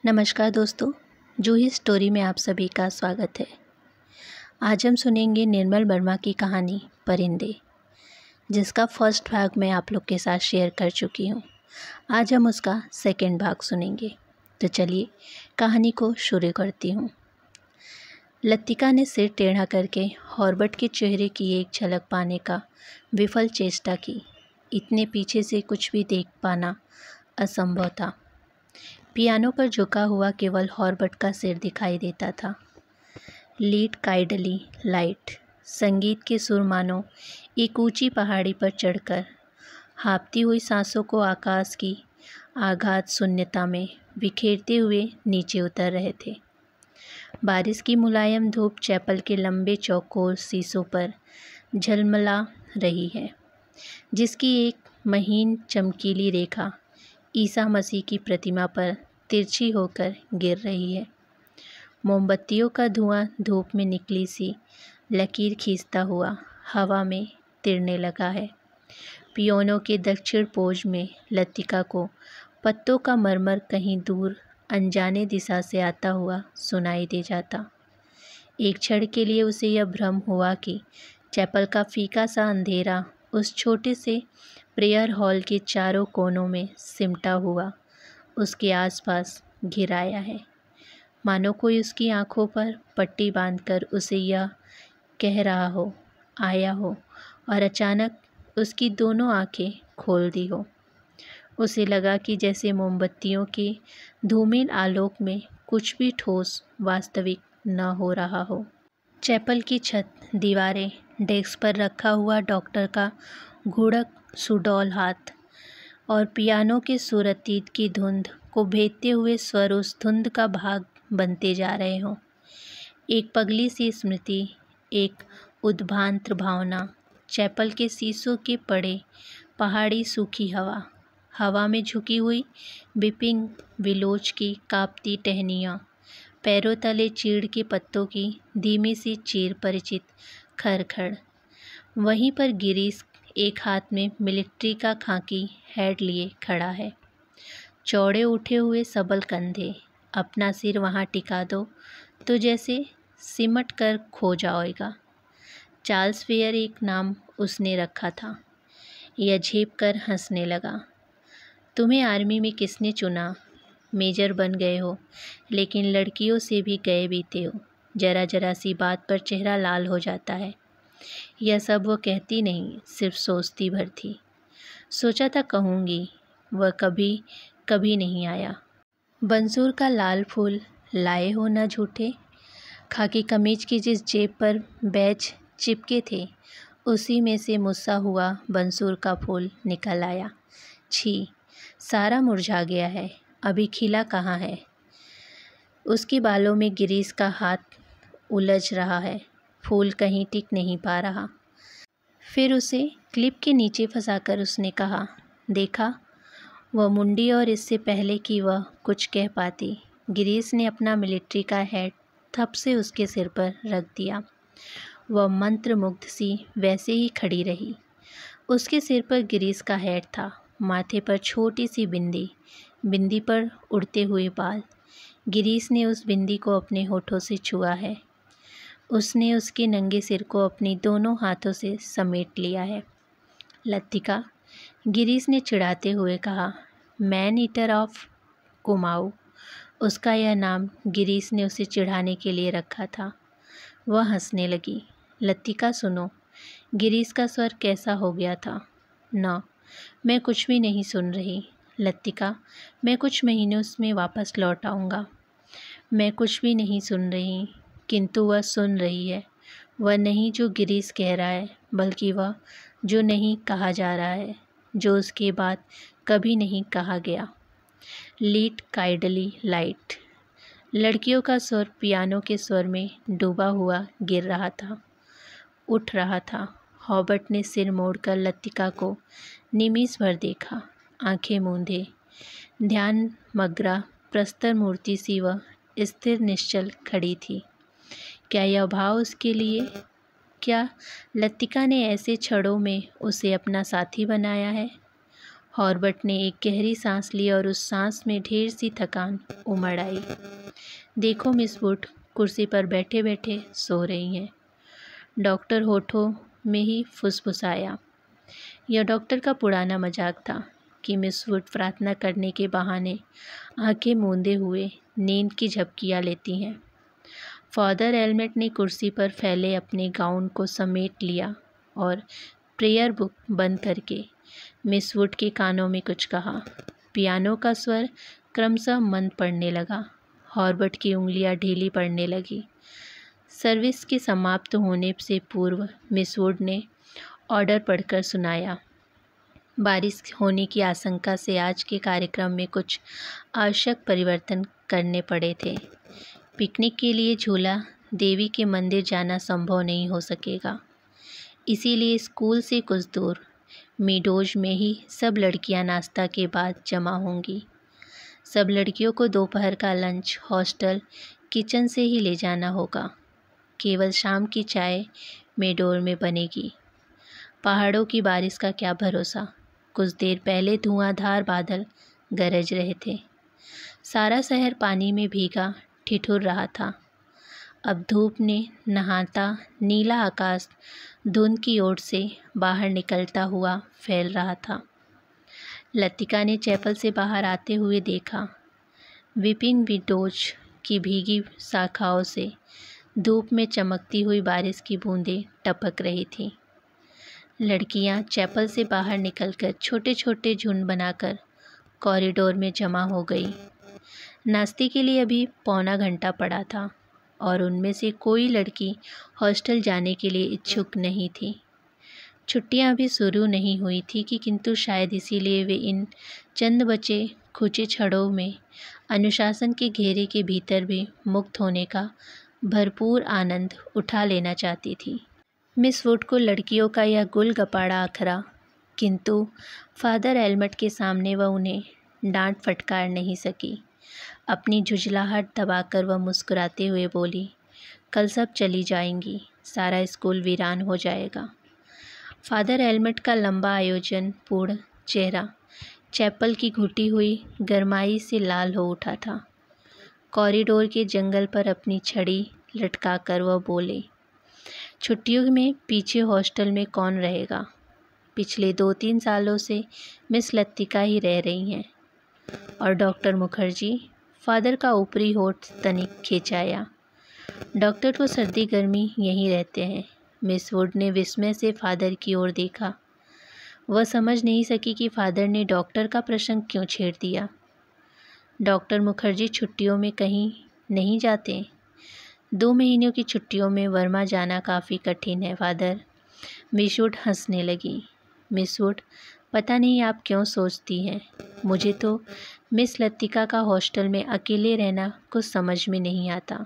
नमस्कार दोस्तों, जूही स्टोरी में आप सभी का स्वागत है। आज हम सुनेंगे निर्मल वर्मा की कहानी परिंदे, जिसका फर्स्ट भाग मैं आप लोग के साथ शेयर कर चुकी हूँ। आज हम उसका सेकंड भाग सुनेंगे। तो चलिए कहानी को शुरू करती हूँ। लतिका ने सिर टेढ़ा करके हॉर्बट के चेहरे की एक झलक पाने का विफल चेष्टा की। इतने पीछे से कुछ भी देख पाना असंभव था। पियानो पर झुका हुआ केवल हॉर्बट का सिर दिखाई देता था। लीड काइडली लाइट, संगीत के सुर मानो एक ऊंची पहाड़ी पर चढ़कर हाँफती हुई सांसों को आकाश की आघात शून्यता में बिखेरते हुए नीचे उतर रहे थे। बारिश की मुलायम धूप चैपल के लंबे चौकोर शीशों पर झलमला रही है, जिसकी एक महीन चमकीली रेखा ईसा मसीह की प्रतिमा पर तिरछी होकर गिर रही है। मोमबत्तियों का धुआं धूप में निकली सी लकीर खींचता हुआ हवा में तिरने लगा है। पियोनो के दक्षिण पोज में लतिका को पत्तों का मरमर कहीं दूर अनजाने दिशा से आता हुआ सुनाई दे जाता। एक क्षण के लिए उसे यह भ्रम हुआ कि चैपल का फीका सा अंधेरा उस छोटे से प्रेयर हॉल के चारों कोनों में सिमटा हुआ उसके आसपास घिराया है, मानो कोई उसकी आंखों पर पट्टी बांधकर उसे यह कह रहा हो, आया हो, और अचानक उसकी दोनों आंखें खोल दी हो। उसे लगा कि जैसे मोमबत्तियों के धूमिल आलोक में कुछ भी ठोस वास्तविक न हो रहा हो। चैपल की छत, दीवारें, डेस्क पर रखा हुआ डॉक्टर का घुड़क सुडौल हाथ और पियानो के सुरतीत की धुंध को भेदते हुए स्वर उस धुंध का भाग बनते जा रहे हों। एक पगली सी स्मृति, एक उद्भ्रांत भावना। चैपल के शीशों के पड़े पहाड़ी सूखी हवा में झुकी हुई बिपिंग विलोच की कांपती टहनियाँ, पैरों तले चीड़ के पत्तों की धीमी सी चीर परिचित खरखड़। वहीं पर गिरीश एक हाथ में मिलिट्री का खाकी हैट लिए खड़ा है। चौड़े उठे हुए सबल कंधे, अपना सिर वहाँ टिका दो तो जैसे सिमट कर खो जाएगा। चार्ल्स फेयर एक नाम उसने रखा था। यह झेप कर हंसने लगा। तुम्हें आर्मी में किसने चुना? मेजर बन गए हो, लेकिन लड़कियों से भी गए बीते हो। जरा जरा सी बात पर चेहरा लाल हो जाता है। यह सब वो कहती नहीं, सिर्फ सोचती भर थी। सोचा था कहूँगी, वह कभी कभी नहीं आया। बंसूर का लाल फूल लाए हो ना झूठे? खाकी कमीज की जिस जेब पर बैज चिपके थे, उसी में से मुस्सा हुआ बंसूर का फूल निकल आया। छी, सारा मुरझा गया है, अभी खिला कहाँ है? उसके बालों में गिरीश का हाथ उलझ रहा है, फूल कहीं टिक नहीं पा रहा। फिर उसे क्लिप के नीचे फंसाकर उसने कहा, देखा? वह मुंडी, और इससे पहले कि वह कुछ कह पाती, गिरीश ने अपना मिलिट्री का हैट थप से उसके सिर पर रख दिया। वह मंत्रमुग्ध सी वैसे ही खड़ी रही। उसके सिर पर गिरीश का हैट था, माथे पर छोटी सी बिंदी पर उड़ते हुए बाल। गिरीश ने उस बिंदी को अपने होठों से छुआ है। उसने उसके नंगे सिर को अपनी दोनों हाथों से समेट लिया है। लतिका, गिरीश ने चिढ़ाते हुए कहा, मैन ईटर ऑफ कुमाऊँ। उसका यह नाम गिरीश ने उसे चिढ़ाने के लिए रखा था। वह हंसने लगी। लतिका सुनो, गिरीश का स्वर कैसा हो गया था। न, मैं कुछ भी नहीं सुन रही। लतिका, मैं कुछ महीनों में वापस लौट आऊँगा। मैं कुछ भी नहीं सुन रही, किंतु वह सुन रही है। वह नहीं जो गिरीश कह रहा है, बल्कि वह जो नहीं कहा जा रहा है, जो उसके बाद कभी नहीं कहा गया। Lead kindly light. लड़कियों का स्वर पियानो के स्वर में डूबा हुआ गिर रहा था, उठ रहा था। हॉबर्ट ने सिर मोड़कर लतिका को निमिष भर देखा, आंखें मूंदे। ध्यान मग्रा प्रस्तर मूर्ति सी वह स्थिर निश्चल खड़ी थी। क्या यह भाव उसके लिए? क्या लतिका ने ऐसे क्षणों में उसे अपना साथी बनाया है? हॉर्बर्ट ने एक गहरी सांस ली और उस सांस में ढेर सी थकान उमड़ आई। देखो मिस वुड कुर्सी पर बैठे बैठे सो रही हैं। डॉक्टर होठों में ही फुसफुसाया। यह डॉक्टर का पुराना मजाक था कि मिस वुड प्रार्थना करने के बहाने आंखें मूंदे हुए नींद की झपकियां लेती हैं। फादर एल्मेट ने कुर्सी पर फैले अपने गाउन को समेट लिया और प्रेयर बुक बंद करके मिस वुड के कानों में कुछ कहा। पियानो का स्वर क्रमशः मंद पड़ने लगा। हॉर्बर्ट की उंगलियां ढीली पड़ने लगी। सर्विस के समाप्त होने से पूर्व मिस वुड ने ऑर्डर पढ़कर सुनाया। बारिश होने की आशंका से आज के कार्यक्रम में कुछ आवश्यक परिवर्तन करने पड़े थे। पिकनिक के लिए झूला देवी के मंदिर जाना संभव नहीं हो सकेगा, इसीलिए स्कूल से कुछ दूर मीडोज में ही सब लड़कियां नाश्ता के बाद जमा होंगी। सब लड़कियों को दोपहर का लंच हॉस्टल किचन से ही ले जाना होगा। केवल शाम की चाय मेडोर में बनेगी। पहाड़ों की बारिश का क्या भरोसा। कुछ देर पहले धुआंधार बादल गरज रहे थे। सारा शहर पानी में भीगा ठिठुर रहा था। अब धूप ने नहाता नीला आकाश धुंध की ओर से बाहर निकलता हुआ फैल रहा था। लतिका ने चैपल से बाहर आते हुए देखा। विपिन विंडोज की भीगी शाखाओं से धूप में चमकती हुई बारिश की बूंदें टपक रही थीं। लड़कियां चैपल से बाहर निकलकर छोटे छोटे झुंड बनाकर कॉरिडोर में जमा हो गई। नाश्ते के लिए अभी पौना घंटा पड़ा था और उनमें से कोई लड़की हॉस्टल जाने के लिए इच्छुक नहीं थी। छुट्टियां अभी शुरू नहीं हुई थी किंतु शायद इसीलिए वे इन चंद बचे खुचे छड़ों में अनुशासन के घेरे के भीतर भी मुक्त होने का भरपूर आनंद उठा लेना चाहती थी। मिस वुड को लड़कियों का यह गुलगपाड़ा आखरा, किंतु फादर एल्मेट के सामने वह उन्हें डांट फटकार नहीं सकी। अपनी झुंझलाहट दबाकर वह मुस्कुराते हुए बोली, कल सब चली जाएंगी, सारा स्कूल वीरान हो जाएगा। फादर एल्मेट का लंबा आयोजन पूर्ण चेहरा चैपल की घुटी हुई गरमाई से लाल हो उठा था। कॉरिडोर के जंगल पर अपनी छड़ी लटकाकर वह बोले, छुट्टियों में पीछे हॉस्टल में कौन रहेगा। पिछले 2-3 सालों से मिस लतिका ही रह रही हैं। और डॉक्टर मुखर्जी, फादर का ऊपरी होठ तनिक खिंचाया। डॉक्टर को सर्दी गर्मी यहीं रहते हैं। मिस वुड ने विस्मय से फादर की ओर देखा। वह समझ नहीं सकी कि फादर ने डॉक्टर का प्रसंग क्यों छेड़ दिया। डॉक्टर मुखर्जी छुट्टियों में कहीं नहीं जाते। 2 महीनों की छुट्टियों में वर्मा जाना काफ़ी कठिन है फादर। मिस वुड हंसने लगी। मिस वुड, पता नहीं आप क्यों सोचती हैं, मुझे तो मिस लतिका का हॉस्टल में अकेले रहना कुछ समझ में नहीं आता।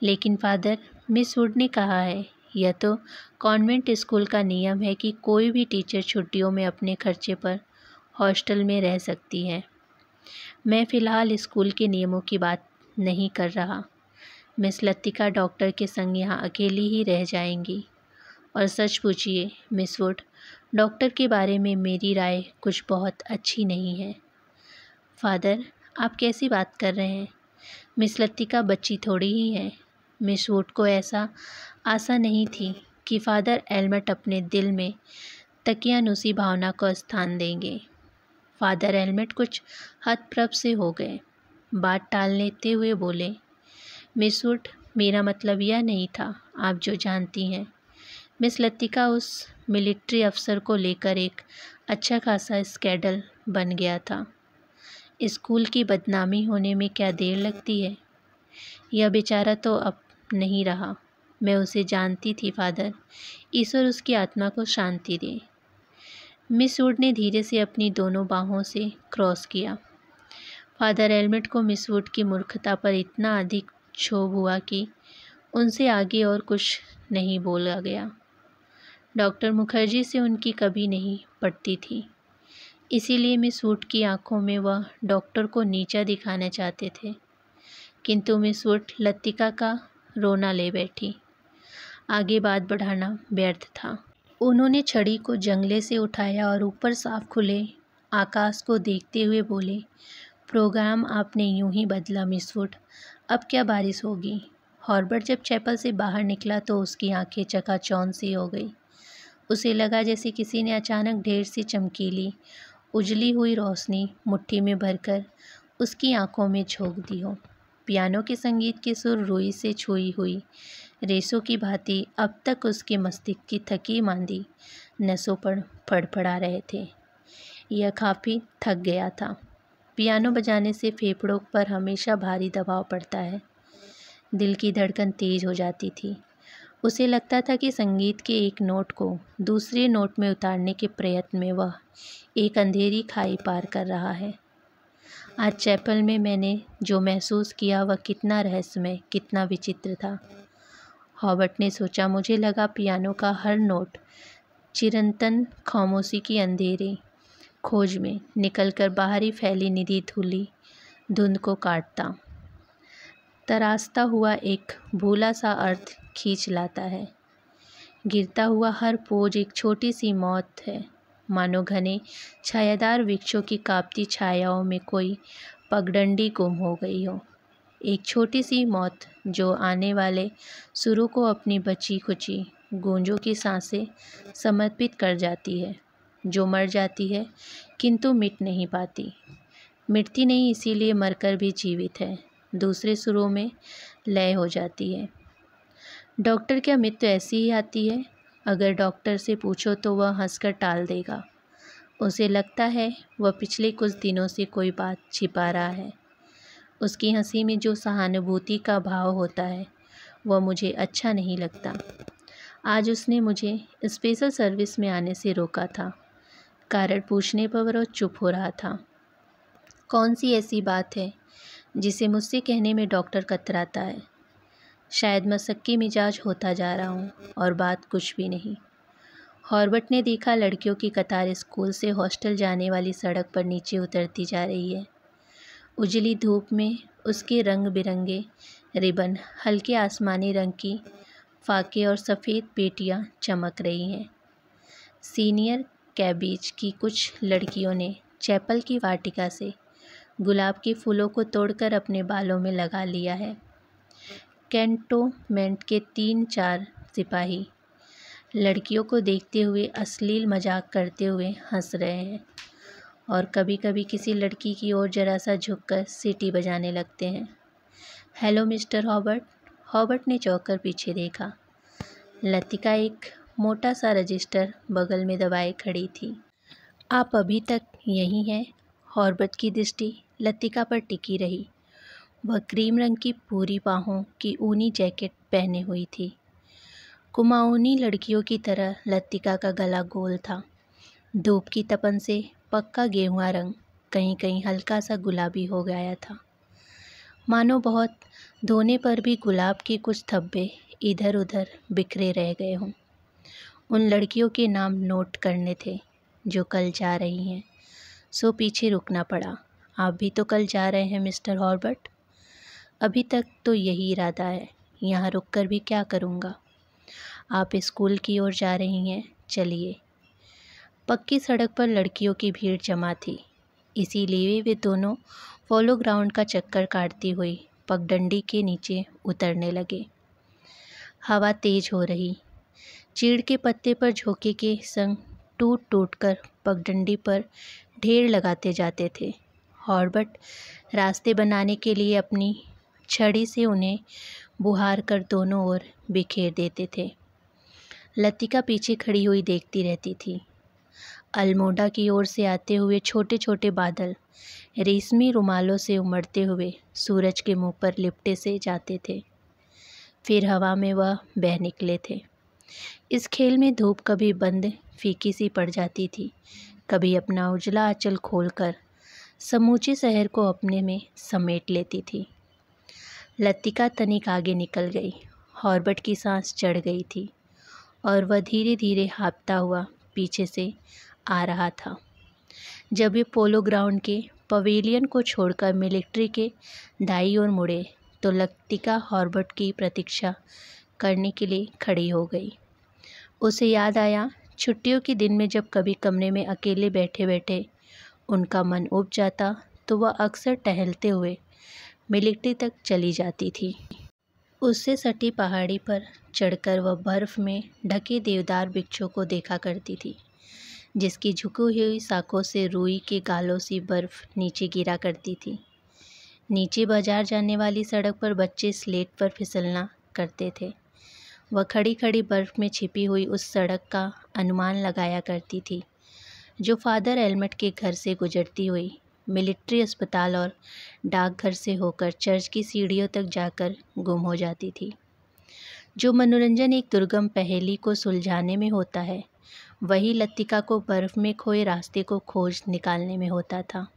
लेकिन फादर, मिस वुड ने कहा है, यह तो कॉन्वेंट स्कूल का नियम है कि कोई भी टीचर छुट्टियों में अपने खर्चे पर हॉस्टल में रह सकती है। मैं फ़िलहाल स्कूल के नियमों की बात नहीं कर रहा। मिस लतिका डॉक्टर के संग यहाँ अकेली ही रह जाएंगी। और सच पूछिए मिस वुड, डॉक्टर के बारे में मेरी राय कुछ बहुत अच्छी नहीं है। फादर, आप कैसी बात कर रहे हैं? मिस लतिका बच्ची थोड़ी ही है। मिस वुड को ऐसा आशा नहीं थी कि फादर एल्मेट अपने दिल में तकियानुसी भावना को स्थान देंगे। फादर एल्मेट कुछ हतप्रभ से हो गए। बात टाल लेते हुए बोले, मिस वुड, मेरा मतलब यह नहीं था। आप जो जानती हैं, मिस लतिका उस मिलिट्री अफसर को लेकर एक अच्छा खासा स्कैंडल बन गया था। स्कूल की बदनामी होने में क्या देर लगती है। यह बेचारा तो अब नहीं रहा। मैं उसे जानती थी फादर। ईश्वर उसकी आत्मा को शांति दे। मिस वुड ने धीरे से अपनी दोनों बाहों से क्रॉस किया। फादर एल्मेट को मिस वुड की मूर्खता पर इतना अधिक क्षोभ हुआ कि उनसे आगे और कुछ नहीं बोला गया। डॉक्टर मुखर्जी से उनकी कभी नहीं पड़ती थी, इसीलिए मिस वुड की आंखों में वह डॉक्टर को नीचा दिखाना चाहते थे। किंतु मिस वुड लतिका का रोना ले बैठी। आगे बात बढ़ाना व्यर्थ था। उन्होंने छड़ी को जंगले से उठाया और ऊपर साफ खुले आकाश को देखते हुए बोले, प्रोग्राम आपने यूं ही बदला मिस वुड, अब क्या बारिश होगी। हॉर्बर्ट जब चैपल से बाहर निकला तो उसकी आंखें चकाचौंध सी हो गई। उसे लगा जैसे किसी ने अचानक ढेर सी चमकीली उजली हुई रोशनी मुट्ठी में भरकर उसकी आंखों में झोंक दी हो। पियानो के संगीत के सुर रुई से छुई हुई रेशों की भांति अब तक उसके मस्तिष्क की थकी मांदी नसों पर फड़फड़ा रहे थे। यह काफ़ी थक गया था। पियानो बजाने से फेफड़ों पर हमेशा भारी दबाव पड़ता है। दिल की धड़कन तेज हो जाती थी। उसे लगता था कि संगीत के एक नोट को दूसरे नोट में उतारने के प्रयत्न में वह एक अंधेरी खाई पार कर रहा है। आज चैपल में मैंने जो महसूस किया वह कितना रहस्यमय, कितना विचित्र था। हॉबर्ट ने सोचा। मुझे लगा पियानो का हर नोट चिरंतन खामोशी की अंधेरे खोज में निकलकर बाहरी फैली निधि धुली धुंध को काटता, तराशता हुआ एक भूला सा अर्थ खींच लाता है। गिरता हुआ हर पोज एक छोटी सी मौत है, मानो घने छायादार वृक्षों की कांपती छायाओं में कोई पगडंडी गुम हो गई हो। एक छोटी सी मौत जो आने वाले सुरों को अपनी बची खुची गूंजों की सांसें समर्पित कर जाती है, जो मर जाती है किंतु मिट नहीं पाती। मिटती नहीं, इसीलिए मरकर भी जीवित है, दूसरे सुरों में लय हो जाती है। डॉक्टर, क्या मृत्यु ऐसी ही आती है? अगर डॉक्टर से पूछो तो वह हंसकर टाल देगा। उसे लगता है वह पिछले कुछ दिनों से कोई बात छिपा रहा है। उसकी हंसी में जो सहानुभूति का भाव होता है वह मुझे अच्छा नहीं लगता। आज उसने मुझे स्पेशल सर्विस में आने से रोका था। कारण पूछने पर वह चुप हो रहा था। कौन सी ऐसी बात है जिसे मुझसे कहने में डॉक्टर कतराता है? शायद मैं सक्की मिजाज होता जा रहा हूँ और बात कुछ भी नहीं। हॉर्बर्ट ने देखा लड़कियों की कतार स्कूल से हॉस्टल जाने वाली सड़क पर नीचे उतरती जा रही है। उजली धूप में उसके रंग बिरंगे रिबन, हल्के आसमानी रंग की फाके और सफ़ेद पेटियाँ चमक रही हैं। सीनियर कैबिज की कुछ लड़कियों ने चैपल की वाटिका से गुलाब के फूलों को तोड़कर अपने बालों में लगा लिया है। कैंटोनमेंट के 3-4 सिपाही लड़कियों को देखते हुए अश्लील मजाक करते हुए हंस रहे हैं और कभी कभी किसी लड़की की ओर जरा सा झुककर सीटी बजाने लगते हैं। Hello mister Hobart. हॉबर्ट ने चौंक कर पीछे देखा। लतिका एक मोटा सा रजिस्टर बगल में दबाए खड़ी थी। आप अभी तक यहीं हैं? हॉर्बर्ट की दृष्टि लतिका पर टिकी रही। वह क्रीम रंग की पूरी बाहों की ऊनी जैकेट पहने हुई थी। कुमाऊनी लड़कियों की तरह लतिका का गला गोल था। धूप की तपन से पक्का गेहुआ रंग कहीं कहीं हल्का सा गुलाबी हो गया था, मानो बहुत धोने पर भी गुलाब के कुछ धब्बे इधर उधर बिखरे रह गए हों। उन लड़कियों के नाम नोट करने थे जो कल जा रही हैं, सो पीछे रुकना पड़ा। आप भी तो कल जा रहे हैं मिस्टर हॉर्बर्ट? अभी तक तो यही इरादा है, यहाँ रुककर भी क्या करूँगा। आप स्कूल की ओर जा रही हैं, चलिए। पक्की सड़क पर लड़कियों की भीड़ जमा थी, इसीलिए वे दोनों पोलो ग्राउंड का चक्कर काटती हुई पगडंडी के नीचे उतरने लगे। हवा तेज हो रही, चीड़ के पत्ते पर झोंके के संग टूट टूट कर पगडंडी पर ढेर लगाते जाते थे। हॉर्बर्ट रास्ते बनाने के लिए अपनी छड़ी से उन्हें बुहार कर दोनों ओर बिखेर देते थे। लतिका पीछे खड़ी हुई देखती रहती थी। अल्मोड़ा की ओर से आते हुए छोटे छोटे बादल रेशमी रुमालों से उमड़ते हुए सूरज के मुंह पर लिपटे से जाते थे, फिर हवा में वह बह निकले थे। इस खेल में धूप कभी बंद फीकी सी पड़ जाती थी, कभी अपना उजला आंचल खोलकर समूचे शहर को अपने में समेट लेती थी। लतिका तनिक आगे निकल गई। हॉर्बर्ट की सांस चढ़ गई थी और वह धीरे धीरे हाँफता हुआ पीछे से आ रहा था। जब वे पोलो ग्राउंड के पवेलियन को छोड़कर मिलिट्री के दाईं ओर मुड़े तो लतिका हॉर्बर्ट की प्रतीक्षा करने के लिए खड़ी हो गई। उसे याद आया छुट्टियों के दिन में जब कभी कमरे में अकेले बैठे बैठे उनका मन ऊब जाता तो वह अक्सर टहलते हुए मिलिट्री तक चली जाती थी। उससे सटी पहाड़ी पर चढ़कर वह बर्फ़ में ढके देवदार वृक्षों को देखा करती थी, जिसकी झुकी हुई शाखों से रुई के गालों सी बर्फ़ नीचे गिरा करती थी। नीचे बाजार जाने वाली सड़क पर बच्चे स्लेट पर फिसलना करते थे। वह खड़ी खड़ी बर्फ़ में छिपी हुई उस सड़क का अनुमान लगाया करती थी, जो फादर एलमट के घर से गुजरती हुई मिलिट्री अस्पताल और डाकघर से होकर चर्च की सीढ़ियों तक जाकर गुम हो जाती थी। जो मनोरंजन एक दुर्गम पहेली को सुलझाने में होता है, वही लतिका को बर्फ़ में खोए रास्ते को खोज निकालने में होता था।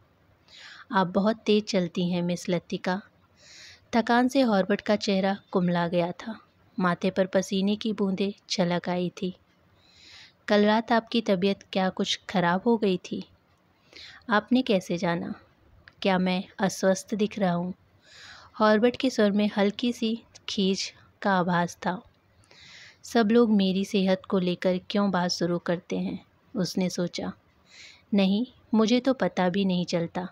आप बहुत तेज़ चलती हैं मिस लतिका। थकान से हॉर्बर्ट का चेहरा कुम्हला गया था। माथे पर पसीने की बूंदें छलक आई थी। कल रात आपकी तबीयत क्या कुछ खराब हो गई थी? आपने कैसे जाना? क्या मैं अस्वस्थ दिख रहा हूँ? हॉर्बर्ट के स्वर में हल्की सी खींच का आभास था। सब लोग मेरी सेहत को लेकर क्यों बात शुरू करते हैं, उसने सोचा। नहीं, मुझे तो पता भी नहीं चलता।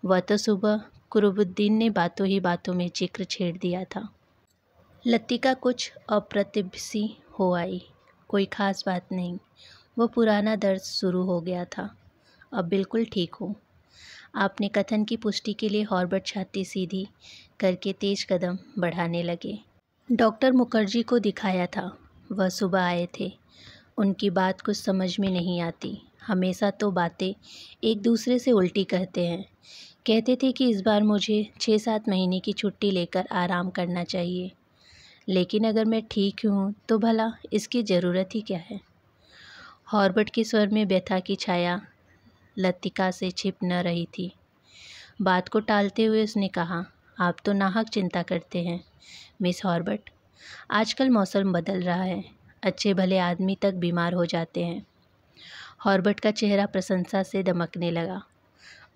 वह तो सुबह कुरुबुद्दीन ने बातों ही बातों में जिक्र छेड़ दिया था। लतिका कुछ अप्रतिभ सी हो आई। कोई ख़ास बात नहीं। वो पुराना दर्द शुरू हो गया था। अब बिल्कुल ठीक हूँ। आपने कथन की पुष्टि के लिए हॉर्बर्ट छाती सीधी करके तेज कदम बढ़ाने लगे। डॉक्टर मुखर्जी को दिखाया था। वह सुबह आए थे। उनकी बात कुछ समझ में नहीं आती। हमेशा तो बातें एक दूसरे से उल्टी कहते हैं। कहते थे कि इस बार मुझे 6-7 महीने की छुट्टी लेकर आराम करना चाहिए। लेकिन अगर मैं ठीक हूँ तो भला इसकी ज़रूरत ही क्या है? हॉर्बर्ट के स्वर में व्यथा की छाया लतिका से छिप न रही थी। बात को टालते हुए उसने कहा, आप तो नाहक चिंता करते हैं मिस हॉर्बर्ट। आजकल मौसम बदल रहा है। अच्छे भले आदमी तक बीमार हो जाते हैं। हॉर्बर्ट का चेहरा प्रशंसा से दमकने लगा।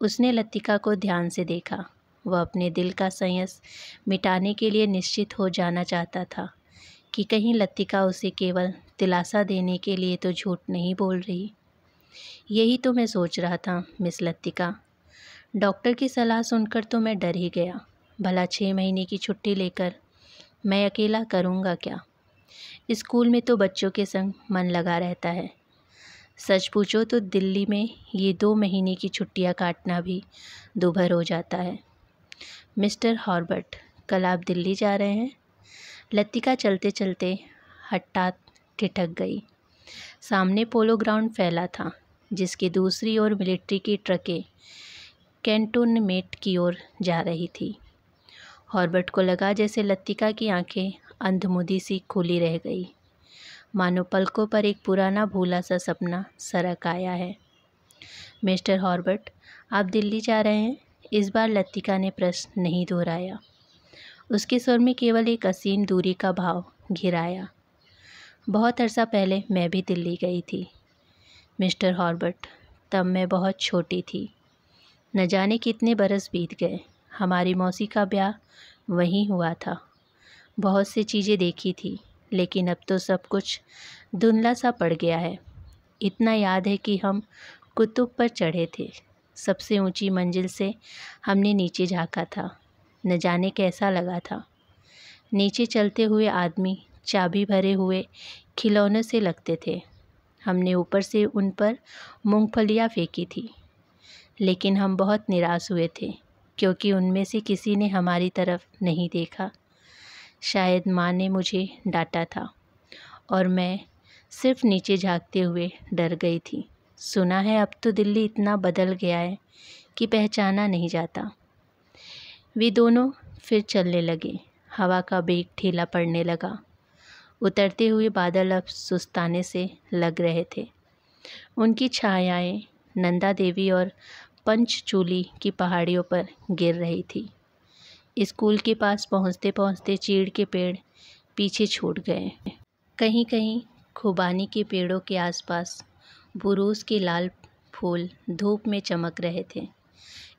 उसने लतिका को ध्यान से देखा। वह अपने दिल का संयस मिटाने के लिए निश्चित हो जाना चाहता था कि कहीं लतिका उसे केवल दिलासा देने के लिए तो झूठ नहीं बोल रही। यही तो मैं सोच रहा था मिस लतिका। डॉक्टर की सलाह सुनकर तो मैं डर ही गया। भला 6 महीने की छुट्टी लेकर मैं अकेला करूँगा क्या? स्कूल में तो बच्चों के संग मन लगा रहता है। सच पूछो तो दिल्ली में ये 2 महीने की छुट्टियाँ काटना भी दूभर हो जाता है। मिस्टर हॉर्बर्ट, कल आप दिल्ली जा रहे हैं? लतिका चलते चलते हठात ठिठक गई। सामने पोलो ग्राउंड फैला था, जिसकी दूसरी ओर मिलिट्री की ट्रकें कैंटोनमेंट की ओर जा रही थी। हॉर्बर्ट को लगा जैसे लतिका की आंखें अंधमुंदी सी खुली रह गई, मानो पलकों पर एक पुराना भूला सा सपना सरक आया है। मिस्टर हॉर्बर्ट, आप दिल्ली जा रहे हैं? इस बार लतिका ने प्रश्न नहीं दोहराया। उसके स्वर में केवल एक असीम दूरी का भाव घिराया। बहुत अरसा पहले मैं भी दिल्ली गई थी मिस्टर हॉर्बर्ट। तब मैं बहुत छोटी थी। न जाने कितने बरस बीत गए। हमारी मौसी का ब्याह वहीं हुआ था। बहुत सी चीज़ें देखी थी, लेकिन अब तो सब कुछ धुंधला सा पड़ गया है। इतना याद है कि हम कुतुब पर चढ़े थे। सबसे ऊंची मंजिल से हमने नीचे झांका था। न जाने कैसा लगा था। नीचे चलते हुए आदमी चाबी भरे हुए खिलौने से लगते थे। हमने ऊपर से उन पर मूंगफलियाँ फेंकी थी, लेकिन हम बहुत निराश हुए थे क्योंकि उनमें से किसी ने हमारी तरफ नहीं देखा। शायद माँ ने मुझे डांटा था और मैं सिर्फ नीचे झांकते हुए डर गई थी। सुना है अब तो दिल्ली इतना बदल गया है कि पहचाना नहीं जाता। वे दोनों फिर चलने लगे। हवा का बेग ढीला पड़ने लगा। उतरते हुए बादल अब सुस्ताने से लग रहे थे। उनकी छायाएं नंदा देवी और पंचचूली की पहाड़ियों पर गिर रही थी। स्कूल के पास पहुंचते पहुंचते चीड़ के पेड़ पीछे छूट गए। कहीं कहीं खुबानी के पेड़ों के आसपास बुरूस के लाल फूल धूप में चमक रहे थे।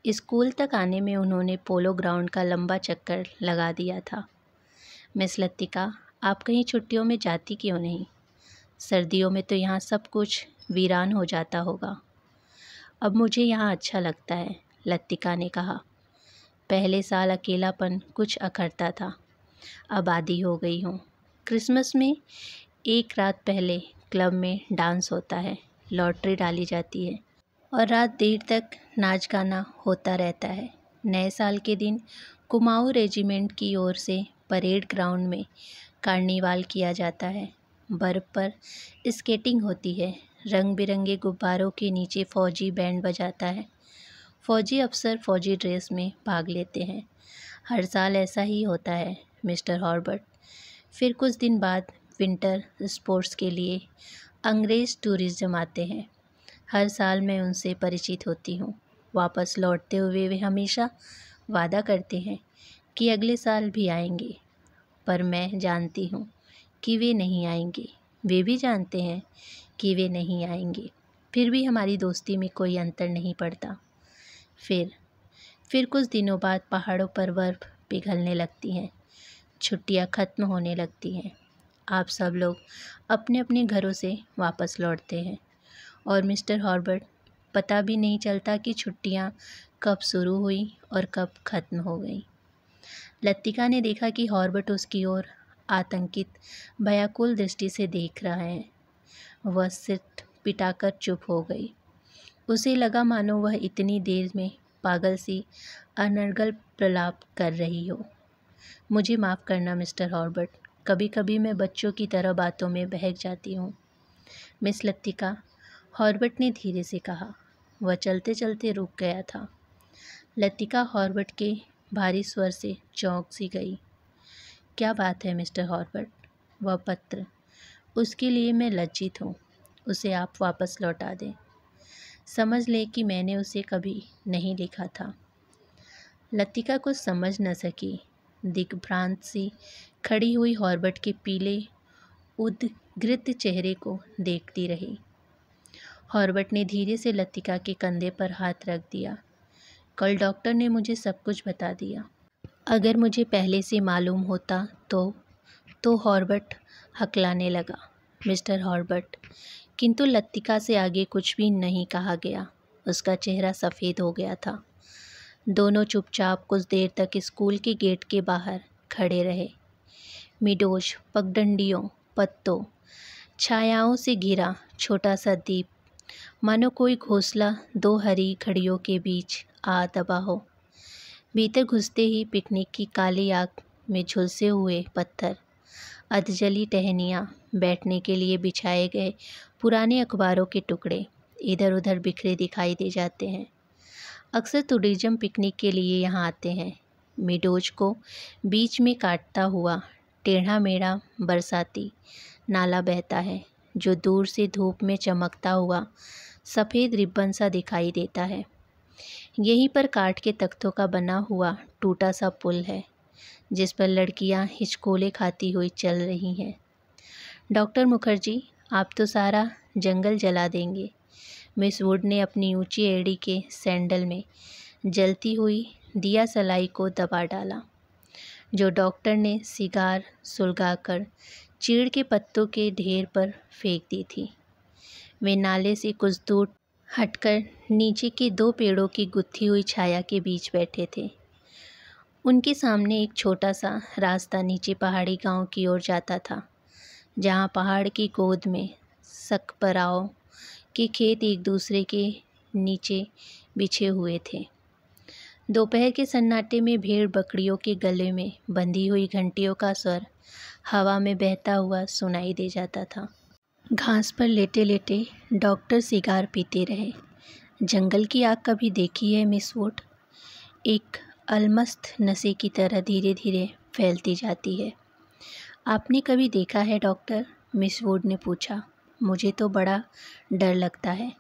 स्कूल तक आने में उन्होंने पोलो ग्राउंड का लंबा चक्कर लगा दिया था। मिस लतिका, आप कहीं छुट्टियों में जाती क्यों नहीं? सर्दियों में तो यहाँ सब कुछ वीरान हो जाता होगा। अब मुझे यहाँ अच्छा लगता है, लतिका ने कहा। पहले साल अकेलापन कुछ अखरता था, अब आदी हो गई हूँ। क्रिसमस में एक रात पहले क्लब में डांस होता है, लॉटरी डाली जाती है और रात देर तक नाच गाना होता रहता है। नए साल के दिन कुमाऊँ रेजिमेंट की ओर से परेड ग्राउंड में कार्निवाल किया जाता है। बर्फ़ पर स्केटिंग होती है, रंग बिरंगे गुब्बारों के नीचे फ़ौजी बैंड बजाता है। फ़ौजी अफसर फ़ौजी ड्रेस में भाग लेते हैं। हर साल ऐसा ही होता है मिस्टर हॉर्बर्ट। फिर कुछ दिन बाद विंटर स्पोर्ट्स के लिए अंग्रेज़ टूरिज्म आते हैं। हर साल मैं उनसे परिचित होती हूँ। वापस लौटते हुए वे हमेशा वादा करते हैं कि अगले साल भी आएंगे, पर मैं जानती हूँ कि वे नहीं आएंगे। वे भी जानते हैं कि वे नहीं आएंगे, फिर भी हमारी दोस्ती में कोई अंतर नहीं पड़ता। फिर कुछ दिनों बाद पहाड़ों पर बर्फ़ पिघलने लगती हैं, छुट्टियाँ ख़त्म होने लगती हैं। आप सब लोग अपने अपने घरों से वापस लौटते हैं और मिस्टर हॉर्बर्ट पता भी नहीं चलता कि छुट्टियाँ कब शुरू हुई और कब ख़त्म हो गई। लतिका ने देखा कि हॉर्बर्ट उसकी ओर आतंकित भयाकुल दृष्टि से देख रहा है। वह सिर पिटाकर चुप हो गई। उसे लगा मानो वह इतनी देर में पागल सी अनर्गल प्रलाप कर रही हो। मुझे माफ़ करना मिस्टर हॉर्बर्ट, कभी कभी मैं बच्चों की तरह बातों में बहक जाती हूँ। मिस लतिका, हॉर्बर्ट ने धीरे से कहा। वह चलते चलते रुक गया था। लतिका हॉर्बर्ट के भारी स्वर से चौंक सी गई। क्या बात है मिस्टर हॉर्बर्ट? वह पत्र, उसके लिए मैं लज्जित हूँ। उसे आप वापस लौटा दें। समझ ले कि मैंने उसे कभी नहीं लिखा था। लतिका कुछ समझ न सकी। दिग्भ्रांत सी खड़ी हुई हॉर्बर्ट के पीले उद्ग्रत चेहरे को देखती रही। हॉर्बर्ट ने धीरे से लतिका के कंधे पर हाथ रख दिया। कल डॉक्टर ने मुझे सब कुछ बता दिया। अगर मुझे पहले से मालूम होता तो हॉर्बर्ट हकलाने लगा। मिस्टर हॉर्बर्ट, किंतु लतिका से आगे कुछ भी नहीं कहा गया। उसका चेहरा सफ़ेद हो गया था। दोनों चुपचाप कुछ देर तक स्कूल के गेट के बाहर खड़े रहे। मिडोश, पगडंडियों, पत्तों, छायाओं से घिरा छोटा सा द्वीप, मानो कोई घोंसला दो हरी घड़ियों के बीच आ दबा हो। भीतर घुसते ही पिकनिक की काली आग में झुलसे हुए पत्थर, अधजली टहनियाँ, बैठने के लिए बिछाए गए पुराने अखबारों के टुकड़े इधर उधर बिखरे दिखाई दे जाते हैं। अक्सर टूरिज्म पिकनिक के लिए यहाँ आते हैं। मिडोज को बीच में काटता हुआ टेढ़ा मेढ़ा बरसाती नाला बहता है, जो दूर से धूप में चमकता हुआ सफ़ेद रिबन सा दिखाई देता है। यहीं पर काठ के तख्तों का बना हुआ टूटा सा पुल है, जिस पर लड़कियां हिचकोले खाती हुई चल रही हैं। डॉक्टर मुखर्जी, आप तो सारा जंगल जला देंगे। मिस वुड ने अपनी ऊंची एड़ी के सैंडल में जलती हुई दिया सलाई को दबा डाला, जो डॉक्टर ने सिगार सुलगाकर चीड़ के पत्तों के ढेर पर फेंक दी थी। वे नाले से कुछ दूर हटकर नीचे के दो पेड़ों की गुत्थी हुई छाया के बीच बैठे थे। उनके सामने एक छोटा सा रास्ता नीचे पहाड़ी गांव की ओर जाता था, जहां पहाड़ की गोद में सकपराओं के खेत एक दूसरे के नीचे बिछे हुए थे। दोपहर के सन्नाटे में भेड़ बकरियों के गले में बंधी हुई घंटियों का स्वर हवा में बहता हुआ सुनाई दे जाता था। घास पर लेटे लेटे डॉक्टर सिगार पीते रहे। जंगल की आग कभी देखी है मिस वुड? एक अलमस्त नशे की तरह धीरे धीरे फैलती जाती है। आपने कभी देखा है डॉक्टर? मिस वुड ने पूछा। मुझे तो बड़ा डर लगता है।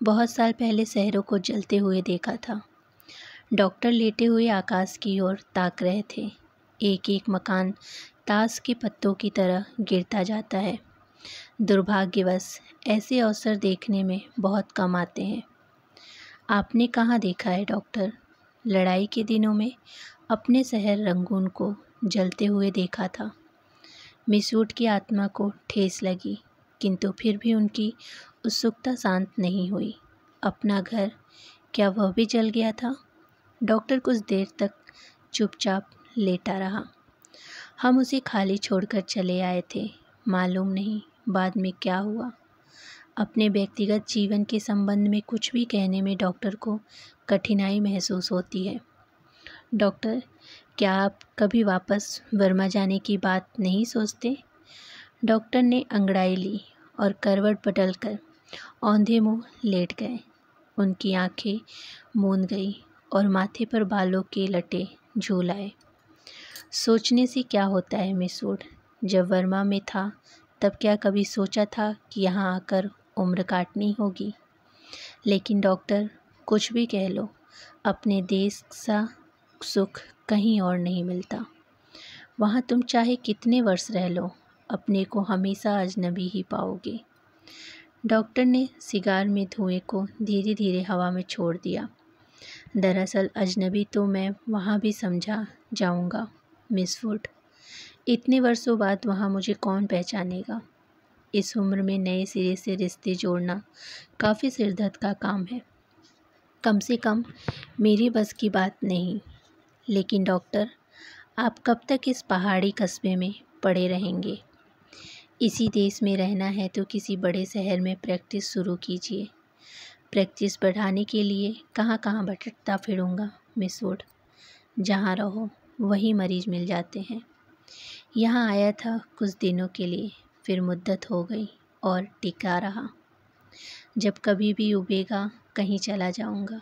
बहुत साल पहले शहरों को जलते हुए देखा था। डॉक्टर लेटे हुए आकाश की ओर ताक रहे थे। एक एक मकान ताश के पत्तों की तरह गिरता जाता है। दुर्भाग्यवश ऐसे अवसर देखने में बहुत कम आते हैं। आपने कहाँ देखा है डॉक्टर? लड़ाई के दिनों में अपने शहर रंगून को जलते हुए देखा था। मिस वुड की आत्मा को ठेस लगी, किंतु फिर भी उनकी उत्सुकता शांत नहीं हुई। अपना घर, क्या वह भी जल गया था? डॉक्टर कुछ देर तक चुपचाप लेटा रहा। हम उसे खाली छोड़कर चले आए थे। मालूम नहीं बाद में क्या हुआ। अपने व्यक्तिगत जीवन के संबंध में कुछ भी कहने में डॉक्टर को कठिनाई महसूस होती है। डॉक्टर, क्या आप कभी वापस बर्मा जाने की बात नहीं सोचते? डॉक्टर ने अंगड़ाई ली और करवट बदलकर औंधे मुंह लेट गए। उनकी आंखें मूंद गई और माथे पर बालों के लटे झूल आए। सोचने से क्या होता है मिस वुड? जब बर्मा में था तब क्या कभी सोचा था कि यहाँ आकर उम्र काटनी होगी? लेकिन डॉक्टर, कुछ भी कह लो, अपने देश सा सुख कहीं और नहीं मिलता। वहाँ तुम चाहे कितने वर्ष रह लो, अपने को हमेशा अजनबी ही पाओगे। डॉक्टर ने सिगार में धुएं को धीरे धीरे हवा में छोड़ दिया। दरअसल अजनबी तो मैं वहाँ भी समझा जाऊँगा मिस वुड। इतने वर्षों बाद वहाँ मुझे कौन पहचानेगा? इस उम्र में नए सिरे से रिश्ते जोड़ना काफ़ी सिरदर्द का काम है। कम से कम मेरी बस की बात नहीं। लेकिन डॉक्टर, आप कब तक इस पहाड़ी कस्बे में पड़े रहेंगे? इसी देश में रहना है तो किसी बड़े शहर में प्रैक्टिस शुरू कीजिए। प्रैक्टिस बढ़ाने के लिए कहाँ कहाँ भटकता फिरूँगा मिस वुड। जहाँ रहो वहीं मरीज मिल जाते हैं। यहाँ आया था कुछ दिनों के लिए, फिर मुद्दत हो गई और टिका रहा। जब कभी भी उबेगा कहीं चला जाऊँगा।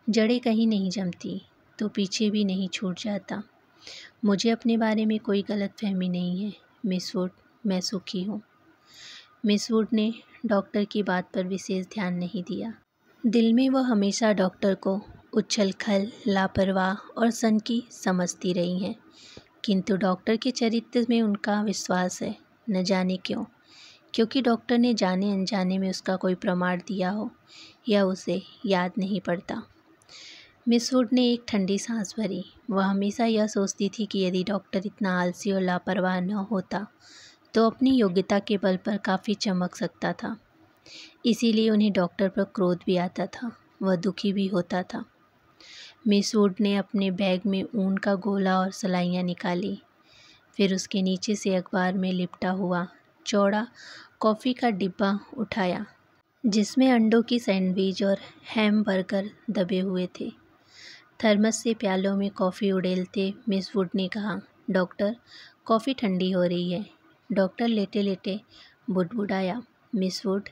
जड़ें कहीं नहीं जमती तो पीछे भी नहीं छूट जाता। मुझे अपने बारे में कोई गलतफहमी नहीं है मिस वुड, मैं सुखी हूँ। मिस वुड ने डॉक्टर की बात पर विशेष ध्यान नहीं दिया। दिल में वह हमेशा डॉक्टर को उछल-खल, लापरवाह और सनकी समझती रही हैं। किंतु डॉक्टर के चरित्र में उनका विश्वास है, न जाने क्यों। क्योंकि डॉक्टर ने जाने अनजाने में उसका कोई प्रमाण दिया हो या उसे याद नहीं पड़ता। मिस वुड ने एक ठंडी सांस भरी। वह हमेशा यह सोचती थी कि यदि डॉक्टर इतना आलसी और लापरवाह न होता तो अपनी योग्यता के बल पर काफ़ी चमक सकता था। इसीलिए उन्हें डॉक्टर पर क्रोध भी आता था, वह दुखी भी होता था। मिस वुड ने अपने बैग में ऊन का गोला और सलाइयाँ निकाली। फिर उसके नीचे से अखबार में लिपटा हुआ चौड़ा कॉफ़ी का डिब्बा उठाया, जिसमें अंडों की सैंडविच और हैम बर्गर दबे हुए थे। थर्मस से प्यालों में कॉफ़ी उड़ेलते मिस वुड ने कहा, डॉक्टर, कॉफ़ी ठंडी हो रही है। डॉक्टर लेटे लेटे बुड़बुड़ाया। मिस वुड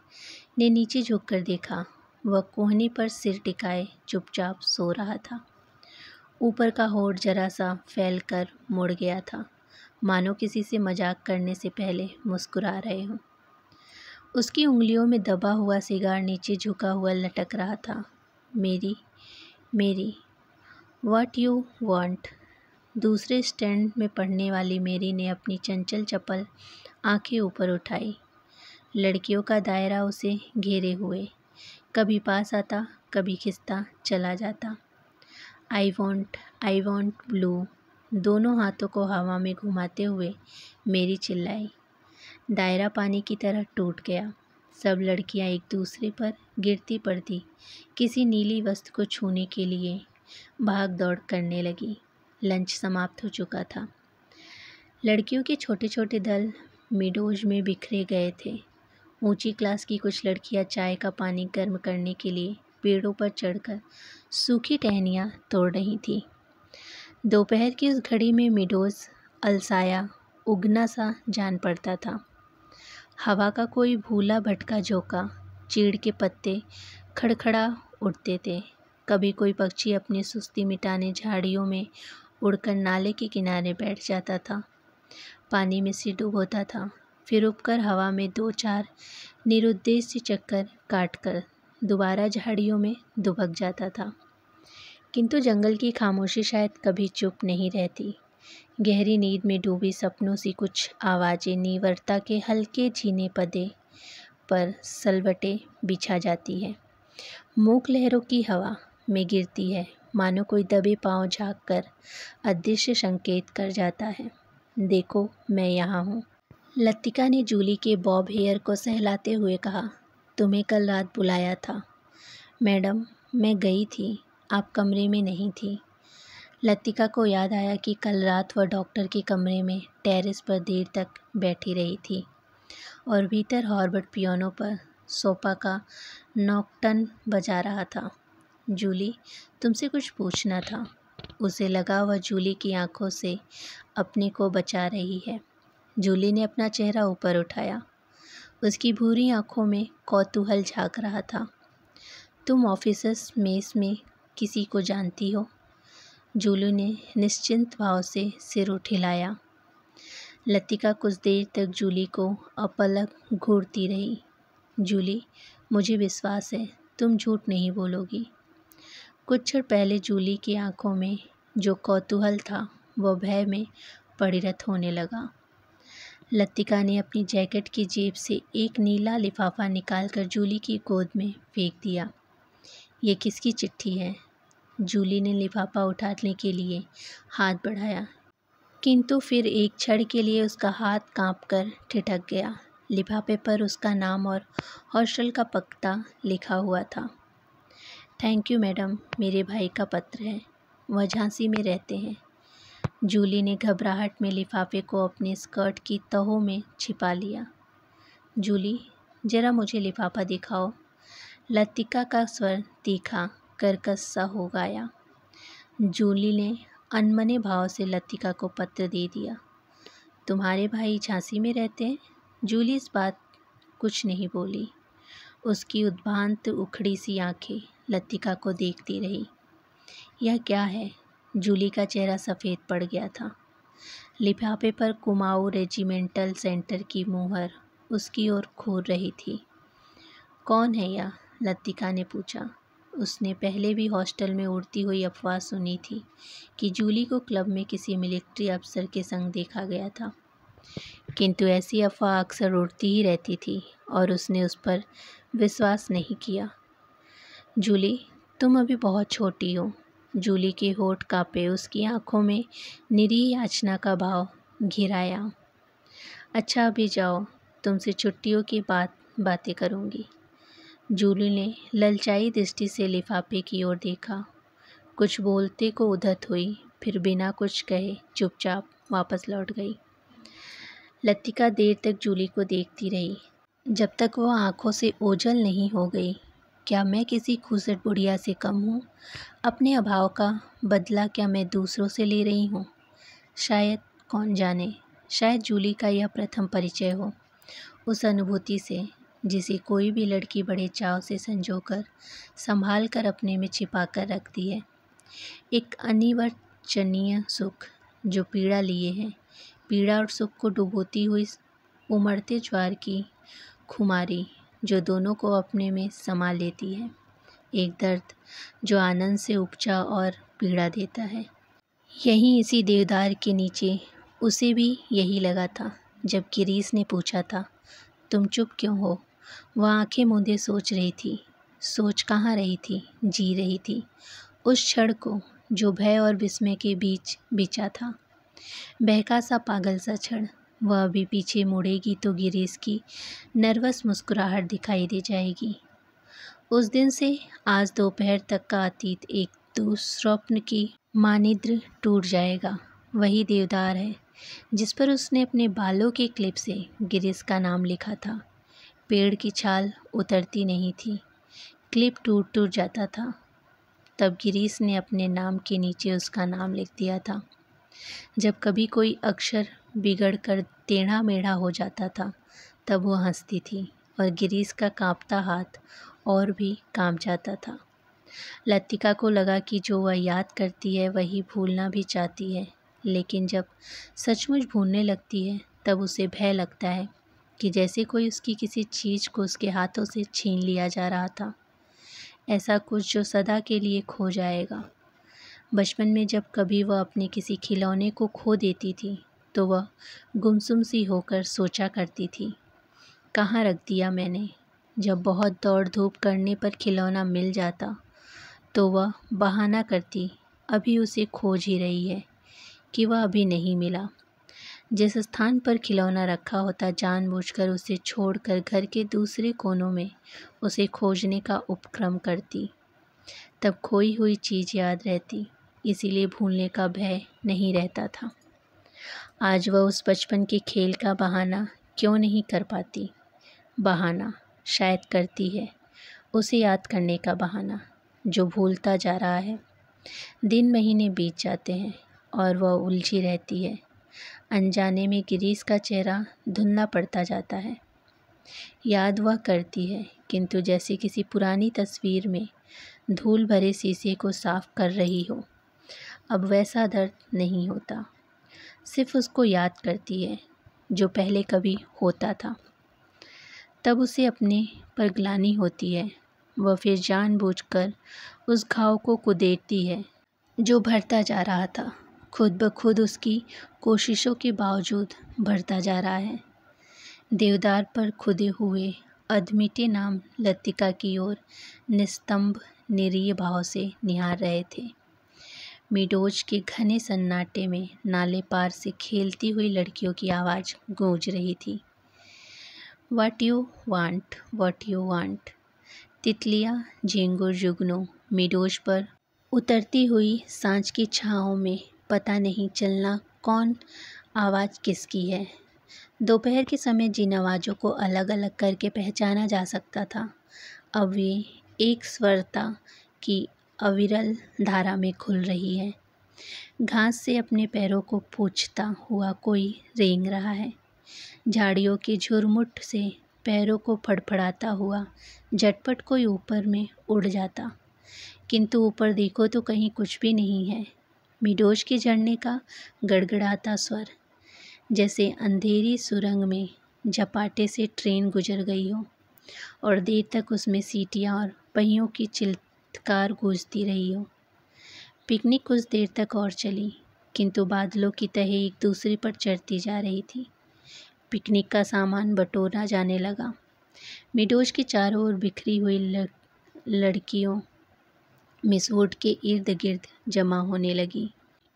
ने नीचे झुककर देखा। वह कोहनी पर सिर टिकाए चुपचाप सो रहा था। ऊपर का होठ जरा सा फैल कर मुड़ गया था, मानो किसी से मजाक करने से पहले मुस्कुरा रहे हों। उसकी उंगलियों में दबा हुआ सिगार नीचे झुका हुआ लटक रहा था। मेरी व्हाट यू वांट? दूसरे स्टैंड में पढ़ने वाली मेरी ने अपनी चंचल चपल आंखें ऊपर उठाई। लड़कियों का दायरा उसे घेरे हुए, कभी पास आता, कभी खिसता चला जाता। I want blue. दोनों हाथों को हवा में घुमाते हुए मेरी चिल्लाई। दायरा पानी की तरह टूट गया। सब लड़कियां एक दूसरे पर गिरती पड़ती किसी नीली वस्तु को छूने के लिए भाग दौड़ करने लगी। लंच समाप्त हो चुका था। लड़कियों के छोटे छोटे दल मिडोज में बिखरे गए थे। ऊंची क्लास की कुछ लड़कियां चाय का पानी गर्म करने के लिए पेड़ों पर चढ़कर सूखी टहनियाँ तोड़ रही थीं। दोपहर की उस घड़ी में मिडोज अलसाया उगना सा जान पड़ता था। हवा का कोई भूला भटका झोंका, चीड़ के पत्ते खड़खड़ा उड़ते थे। कभी कोई पक्षी अपनी सुस्ती मिटाने झाड़ियों में उड़कर नाले के किनारे बैठ जाता था, पानी में सिर डुबोता था, फिर उबकर हवा में 2-4 निरुद्देश्य चक्कर काटकर दोबारा झाड़ियों में दुबक जाता था। किंतु जंगल की खामोशी शायद कभी चुप नहीं रहती। गहरी नींद में डूबी सपनों सी कुछ आवाज़ें नीवरता के हल्के झीने पदे पर सलवटें बिछा जाती है। मूक लहरों की हवा में गिरती है, मानो कोई दबे पांव झाँक कर अदृश्य संकेत कर जाता है, देखो मैं यहाँ हूँ। लतिका ने जूली के बॉब हेयर को सहलाते हुए कहा, तुम्हें कल रात बुलाया था। मैडम, मैं गई थी, आप कमरे में नहीं थी। लतिका को याद आया कि कल रात वह डॉक्टर के कमरे में टेरेस पर देर तक बैठी रही थी और भीतर हॉर्बर्ट पियानो पर सोपा का नॉकटर्न बजा रहा था। जूली, तुमसे कुछ पूछना था। उसे लगा वह जूली की आंखों से अपने को बचा रही है। जूली ने अपना चेहरा ऊपर उठाया। उसकी भूरी आंखों में कौतूहल झांक रहा था। तुम ऑफिसर्स मेस में किसी को जानती हो? जूली ने निश्चिंत भाव से सिर हिलाया। लतिका कुछ देर तक जूली को अपलक घूरती रही। जूली, मुझे विश्वास है तुम झूठ नहीं बोलोगी। कुछ क्षण पहले जूली की आंखों में जो कौतूहल था वह भय में परिणत होने लगा। लतिका ने अपनी जैकेट की जेब से एक नीला लिफाफा निकालकर जूली की गोद में फेंक दिया। ये किसकी चिट्ठी है? जूली ने लिफाफा उठाने के लिए हाथ बढ़ाया, किंतु फिर एक क्षण के लिए उसका हाथ कांपकर ठिठक गया। लिफाफे पर उसका नाम और हॉस्टल का पता लिखा हुआ था। थैंक यू मैडम, मेरे भाई का पत्र है, वह झांसी में रहते हैं। जूली ने घबराहट में लिफाफे को अपने स्कर्ट की तहों में छिपा लिया। जूली, जरा मुझे लिफाफा दिखाओ। लतिका का स्वर तीखा कर्कश सा हो गया। जूली ने अनमने भाव से लतिका को पत्र दे दिया। तुम्हारे भाई झांसी में रहते हैं? जूली इस बात कुछ नहीं बोली। उसकी उद्भ्रांत उखड़ी सी आंखें लतिका को देखती रही। यह क्या है? जूली का चेहरा सफ़ेद पड़ गया था। लिफाफे पर कुमाऊं रेजिमेंटल सेंटर की मुहर उसकी ओर घूर रही थी। कौन है यह? लतिका ने पूछा। उसने पहले भी हॉस्टल में उड़ती हुई अफवाह सुनी थी कि जूली को क्लब में किसी मिलिट्री अफसर के संग देखा गया था, किंतु ऐसी अफवाह अक्सर उड़ती ही रहती थी और उसने उस पर विश्वास नहीं किया। जूली, तुम अभी बहुत छोटी हो। जूली के होठ कांपे, उसकी आंखों में निरीह याचना का भाव घिराया। अच्छा, अभी जाओ, तुमसे छुट्टियों की बातें करूँगी। जूली ने ललचाई दृष्टि से लिफाफे की ओर देखा। कुछ बोलते को उद्धत हुई, फिर बिना कुछ कहे चुपचाप वापस लौट गई। लतिका देर तक जूली को देखती रही, जब तक वह आंखों से ओझल नहीं हो गई। क्या मैं किसी खूसट बुढ़िया से कम हूँ? अपने अभाव का बदला क्या मैं दूसरों से ले रही हूँ? शायद, कौन जाने, शायद जूली का यह प्रथम परिचय हो उस अनुभूति से जिसे कोई भी लड़की बड़े चाव से संजोकर संभाल कर अपने में छिपा कर रखती है। एक अनिर्वचनीय सुख जो पीड़ा लिए है, पीड़ा और सुख को डुबोती हुई उमड़ते ज्वार की खुमारी जो दोनों को अपने में समा लेती है। एक दर्द जो आनंद से उपजा और पीड़ा देता है। यहीं इसी देवदार के नीचे उसे भी यही लगा था जब गिरीश ने पूछा था, तुम चुप क्यों हो? वह आंखें मूंदे सोच रही थी। सोच कहाँ रही थी, जी रही थी उस क्षण को जो भय और विस्मय के बीच बिछा था। बहका सा पागल सा क्षण। वह अभी पीछे मुड़ेगी तो गिरीश की नर्वस मुस्कुराहट दिखाई दे जाएगी। उस दिन से आज दोपहर तक का अतीत एक दुस्वप्न की मानिद्र टूट जाएगा। वही देवदार है जिस पर उसने अपने बालों के क्लिप से गिरीश का नाम लिखा था। पेड़ की छाल उतरती नहीं थी, क्लिप टूट टूट जाता था। तब गिरीश ने अपने नाम के नीचे उसका नाम लिख दिया था। जब कभी कोई अक्षर बिगड़ कर टेढ़ा मेढ़ा हो जाता था तब वो हंसती थी और गिरीश का कांपता हाथ और भी कांप जाता था। लतिका को लगा कि जो वह याद करती है वही भूलना भी चाहती है, लेकिन जब सचमुच भूलने लगती है तब उसे भय लगता है कि जैसे कोई उसकी किसी चीज़ को उसके हाथों से छीन लिया जा रहा था, ऐसा कुछ जो सदा के लिए खो जाएगा। बचपन में जब कभी वह अपने किसी खिलौने को खो देती थी तो वह गुमसुम सी होकर सोचा करती थी, कहाँ रख दिया मैंने। जब बहुत दौड़ धूप करने पर खिलौना मिल जाता तो वह बहाना करती, अभी उसे खोज ही रही है, कि वह अभी नहीं मिला। जिस स्थान पर खिलौना रखा होता जानबूझकर उसे छोड़कर घर के दूसरे कोनों में उसे खोजने का उपक्रम करती। तब खोई हुई चीज़ याद रहती, इसीलिए भूलने का भय नहीं रहता था। आज वह उस बचपन के खेल का बहाना क्यों नहीं कर पाती? बहाना शायद करती है, उसे याद करने का बहाना, जो भूलता जा रहा है। दिन महीने बीत जाते हैं और वह उलझी रहती है। अनजाने में गिरीश का चेहरा धुंधला पड़ता जाता है। याद वह करती है, किंतु जैसे किसी पुरानी तस्वीर में धूल भरे शीशे को साफ कर रही हो। अब वैसा दर्द नहीं होता, सिर्फ उसको याद करती है जो पहले कभी होता था। तब उसे अपने पर ग्लानि होती है। वह फिर जानबूझकर उस घाव को कुदेरती है जो भरता जा रहा था, खुद ब खुद उसकी कोशिशों के बावजूद भरता जा रहा है। देवदार पर खुदे हुए अधमिटे नाम लतिका की ओर निस्तंभ निरीह भाव से निहार रहे थे। मिडोज के घने सन्नाटे में नाले पार से खेलती हुई लड़कियों की आवाज़ गूंज रही थी। What you want. तितलियाँ, झिंगुर जुगनू मिडोज पर उतरती हुई सांझ की छाँव में पता नहीं चलना कौन आवाज़ किसकी है। दोपहर के समय जिन आवाज़ों को अलग अलग करके पहचाना जा सकता था, अब वे एक स्वरता की अविरल धारा में खुल रही है। घास से अपने पैरों को पोंछता हुआ कोई रेंग रहा है। झाड़ियों के झुरमुट से पैरों को फड़फड़ाता हुआ झटपट कोई ऊपर में उड़ जाता, किंतु ऊपर देखो तो कहीं कुछ भी नहीं है। मिडोज के झरने का गड़गड़ाता स्वर, जैसे अंधेरी सुरंग में झपाटे से ट्रेन गुजर गई हो और देर तक उसमें सीटियाँ और पहियों की चिल्लकार गूंजती रही हो। पिकनिक कुछ देर तक और चली, किंतु बादलों की तह एक दूसरे पर चढ़ती जा रही थी। पिकनिक का सामान बटोरा जाने लगा। मिडोज के चारों ओर बिखरी हुई लड़कियों मिस वुड के इर्द गिर्द जमा होने लगी।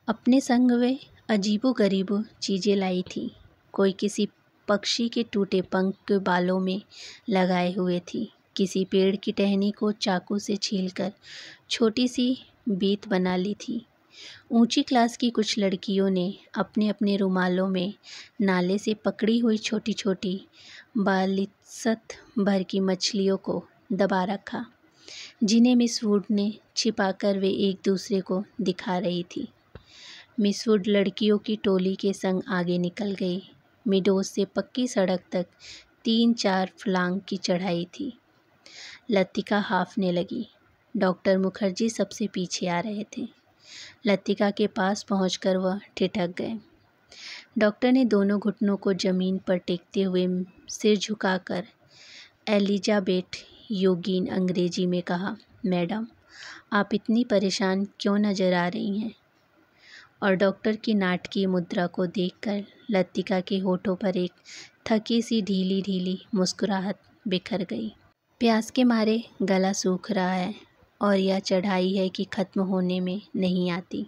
अपने संग वे अजीबो-गरीबो चीज़ें लाई थी। कोई किसी पक्षी के टूटे पंख के बालों में लगाए हुए थी, किसी पेड़ की टहनी को चाकू से छीलकर छोटी सी बेत बना ली थी। ऊंची क्लास की कुछ लड़कियों ने अपने अपने रुमालों में नाले से पकड़ी हुई छोटी छोटी बालिसत भर की मछलियों को दबा रखा, जिन्हें मिस वुड ने छिपाकर वे एक दूसरे को दिखा रही थी। मिस वुड लड़कियों की टोली के संग आगे निकल गई। मिडोज से पक्की सड़क तक 3-4 फलांग की चढ़ाई थी। लतिका हांफने लगी। डॉक्टर मुखर्जी सबसे पीछे आ रहे थे। लतिका के पास पहुंचकर वह ठिठक गए। डॉक्टर ने दोनों घुटनों को जमीन पर टेकते हुए सिर झुकाकर एलिजाबेथ योगीन अंग्रेजी में कहा, मैडम, आप इतनी परेशान क्यों नजर आ रही हैं? और डॉक्टर की नाटकीय मुद्रा को देखकर लतिका के होठों पर एक थकी सी ढीली ढीली मुस्कुराहट बिखर गई। प्यास के मारे गला सूख रहा है और यह चढ़ाई है कि ख़त्म होने में नहीं आती।